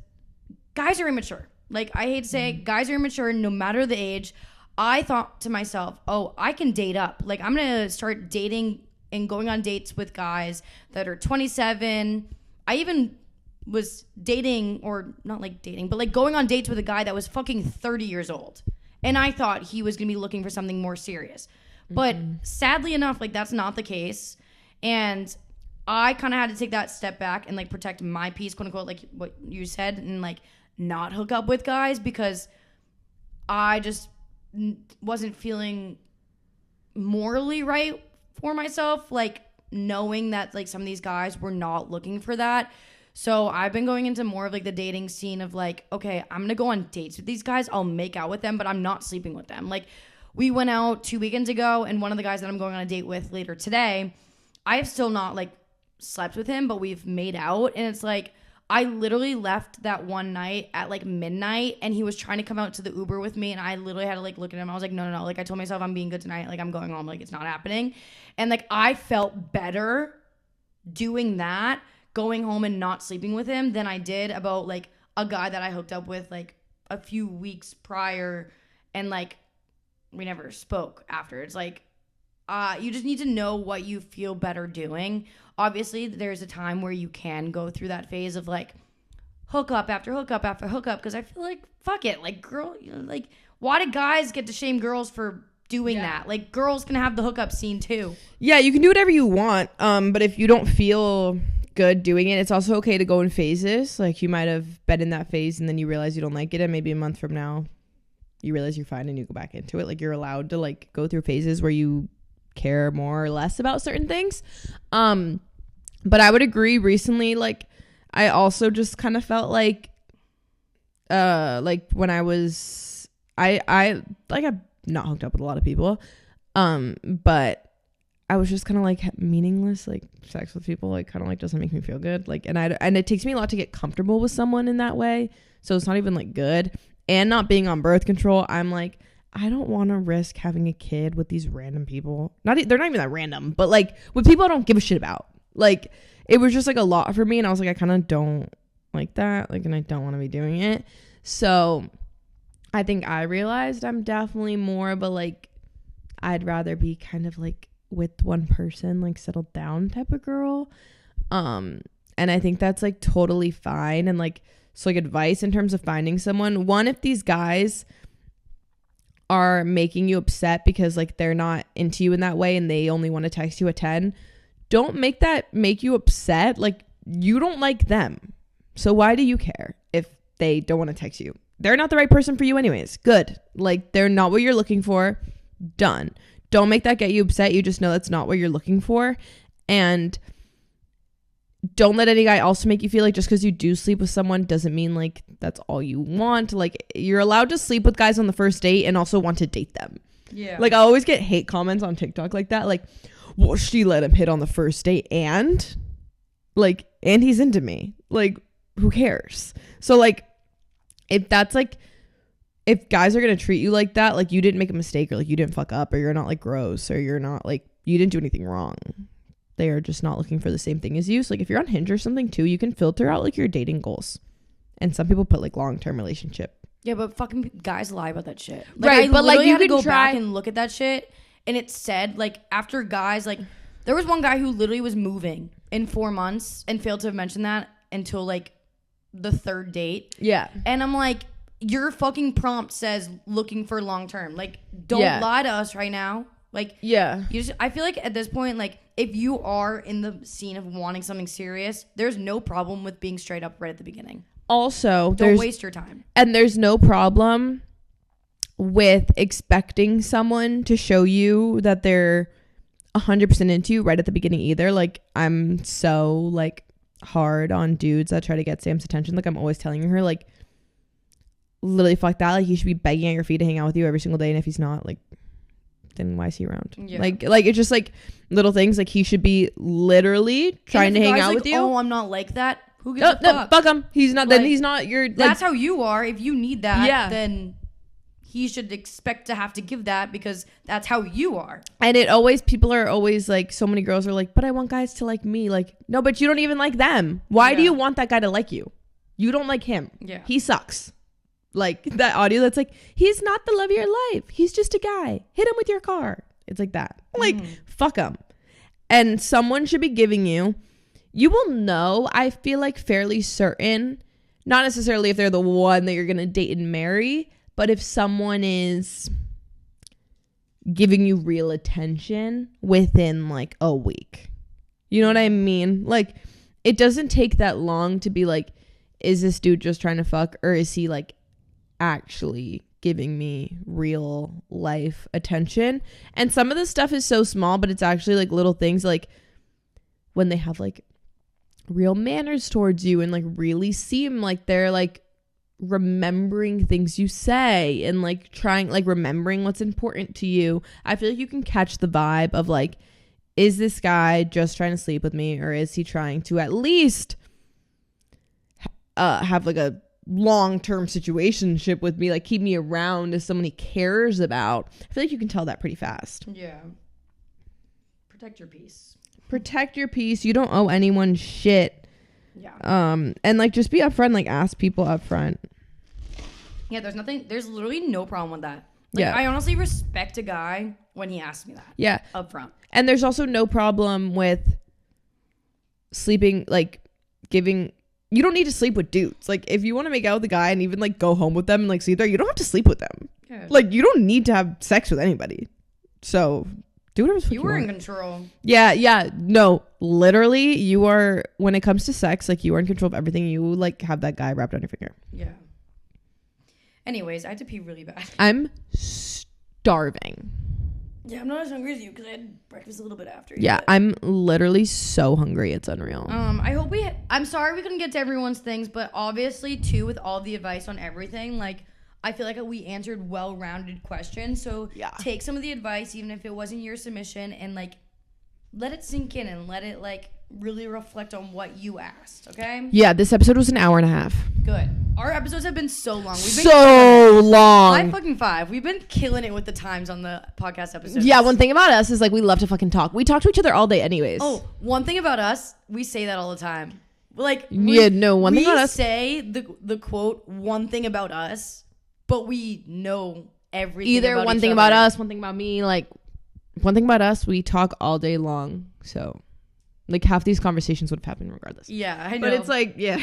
guys are immature. Like, I hate to say it, guys are immature no matter the age. I thought to myself, oh, I can date up. Like, I'm going to start dating and going on dates with guys that are 27. I even was dating, or not like dating, but like going on dates with a guy that was fucking 30 years old. And I thought he was going to be looking for something more serious. But sadly enough, like, that's not the case. And I kind of had to take that step back and like protect my peace, quote unquote, like what you said, and like not hook up with guys because I just wasn't feeling morally right for myself, like knowing that like some of these guys were not looking for that. So I've been going into more of like the dating scene of like, okay, I'm gonna go on dates with these guys, I'll make out with them, but I'm not sleeping with them. Like, we went out 2 weekends ago, and one of the guys that I'm going on a date with later today, I have still not like slept with him, but we've made out. And it's like, I literally left that one night at like midnight, and he was trying to come out to the Uber with me, and I literally had to like look at him. I was like, no. Like, I told myself I'm being good tonight. Like, I'm going home. Like, it's not happening. And like, I felt better doing that, going home and not sleeping with him, than I did about like a guy that I hooked up with like a few weeks prior, and like we never spoke after. It's like, you just need to know what you feel better doing. Obviously, there's a time where you can go through that phase of like hookup after hookup after hookup, because I feel like, fuck it, like, girl, you know, like, why do guys get to shame girls for doing that. Like, girls can have the hookup scene too. Yeah, you can do whatever you want. But if you don't feel good doing it, it's also okay to go in phases. Like, you might have been in that phase and then you realize you don't like it, and maybe a month from now you realize you're fine and you go back into it. Like, you're allowed to like go through phases where you care more or less about certain things. But I would agree, recently, like, I also just kind of felt like when I was I've not hooked up with a lot of people, but I was just kind of like meaningless, like sex with people, like kind of like doesn't make me feel good, like, and it takes me a lot to get comfortable with someone in that way, so it's not even like good. And not being on birth control, I'm like, I don't want to risk having a kid with these random people. They're not even that random, but like with people I don't give a shit about. Like, it was just like a lot for me, and I was like, I kind of don't like that, like, and I don't want to be doing it. So I think I realized I'm definitely more of a like, I'd rather be kind of like with one person, like settled down type of girl. And I think that's like totally fine. And like, so like advice in terms of finding someone, one, if these guys are making you upset because like they're not into you in that way and they only want to text you at 10, don't make that make you upset. Like, you don't like them, so why do you care if they don't want to text you? They're not the right person for you anyways. Good. Like, they're not what you're looking for. Done. Don't make that get you upset. You just know that's not what you're looking for. And don't let any guy also make you feel like just because you do sleep with someone doesn't mean like that's all you want. Like, you're allowed to sleep with guys on the first date and also want to date them. Yeah. Like, I always get hate comments on TikTok like that. Like, well, she let him hit on the first date and like, and he's into me. Like, who cares? So like, if that's like, if guys are going to treat you like that, like, you didn't make a mistake, or like you didn't fuck up, or you're not like gross, or you're not like, you didn't do anything wrong. They are just not looking for the same thing as you. So like, if you're on Hinge or something too, you can filter out like your dating goals. And some people put like long-term relationship. Yeah, but fucking guys lie about that shit. Like, right, but like, you had to can go back and look at that shit, and it said like, after guys, like, there was one guy who literally was moving in 4 months and failed to mention that until like the third date. Yeah. And I'm like, your fucking prompt says looking for long-term. Like, don't lie to us right now. Like, yeah, I feel like at this point, like, if you are in the scene of wanting something serious, there's no problem with being straight up right at the beginning. Also, don't waste your time. And there's no problem with expecting someone to show you that they're 100% into you right at the beginning either. Like, I'm so like hard on dudes that try to get Sam's attention. Like, I'm always telling her, like, literally fuck that. Like, he should be begging at your feet to hang out with you every single day, and if he's not, like, then why is he around? Yeah. Like it's just like little things. Like, he should be literally trying to hang out like, with you. Oh, I'm not like that. Who gives a fuck? Fuck him. He's not. Like, then he's not your. Like, that's how you are. If you need that, then he should expect to have to give that because that's how you are. And people are always like, so many girls are like, but I want guys to like me. Like, no, but you don't even like them. Why do you want that guy to like you? You don't like him. Yeah. He sucks. Like, that audio that's like, he's not the love of your life. He's just a guy. Hit him with your car. It's like that. Like, fuck him. And someone should be giving you will know, I feel like, fairly certain, not necessarily if they're the one that you're going to date and marry, but if someone is giving you real attention within like a week. You know what I mean? Like, it doesn't take that long to be like, is this dude just trying to fuck, or is he like actually giving me real life attention? And some of this stuff is so small, but it's actually like little things, like when they have like real manners towards you and like really seem like they're like remembering things you say and like trying, like remembering what's important to you. I feel like you can catch the vibe of like, is this guy just trying to sleep with me, or is he trying to at least have like a long-term situationship with me, like keep me around as someone he cares about? I feel like you can tell that pretty fast. Yeah. Protect your peace. Protect your peace. You don't owe anyone shit. Yeah. And like, just be upfront, like ask people upfront. Yeah, there's literally no problem with that. Like, I honestly respect a guy when he asks me that. Yeah. Upfront. And there's also no problem with sleeping, like giving. You don't need to sleep with dudes. Like, if you want to make out with a guy and even like go home with them and like sleep there, you don't have to sleep with them. Yeah. Like, you don't need to have sex with anybody. So do whatever you were in want. control. Yeah. No, literally, you are, when it comes to sex, like, you are in control of everything. You, like, have that guy wrapped on your finger. Yeah. Anyways, I had to pee really bad. I'm starving. Yeah, I'm not as hungry as you because I had breakfast a little bit after. Yeah, I'm literally so hungry. It's unreal. I hope I'm sorry we couldn't get to everyone's things, but obviously, too, with all the advice on everything, like, I feel like we answered well-rounded questions. So take some of the advice, even if it wasn't your submission, and, like, let it sink in and let it, like, really reflect on what you asked, okay? Yeah, this episode was an hour and a half. Good. Our episodes have been so long. So long. 5. We've been killing it with the times on the podcast episodes. Yeah, one thing about us is, like, we love to fucking talk. We talk to each other all day anyways. Oh, one thing about us, we say that all the time. Like, one thing about us. We say the quote, one thing about us, but we know everything Either about one each thing other. about us, one thing about me. Like, one thing about us, we talk all day long. So, like, half these conversations would have happened regardless. Yeah, I know. But it's like, yeah.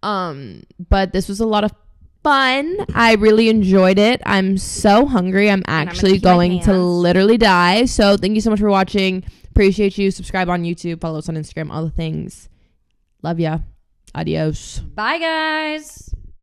But this was a lot of fun. I really enjoyed it. I'm so hungry. I'm actually going to literally die. So thank you so much for watching. Appreciate you. Subscribe on YouTube. Follow us on Instagram. All the things. Love ya. Adios. Bye, guys.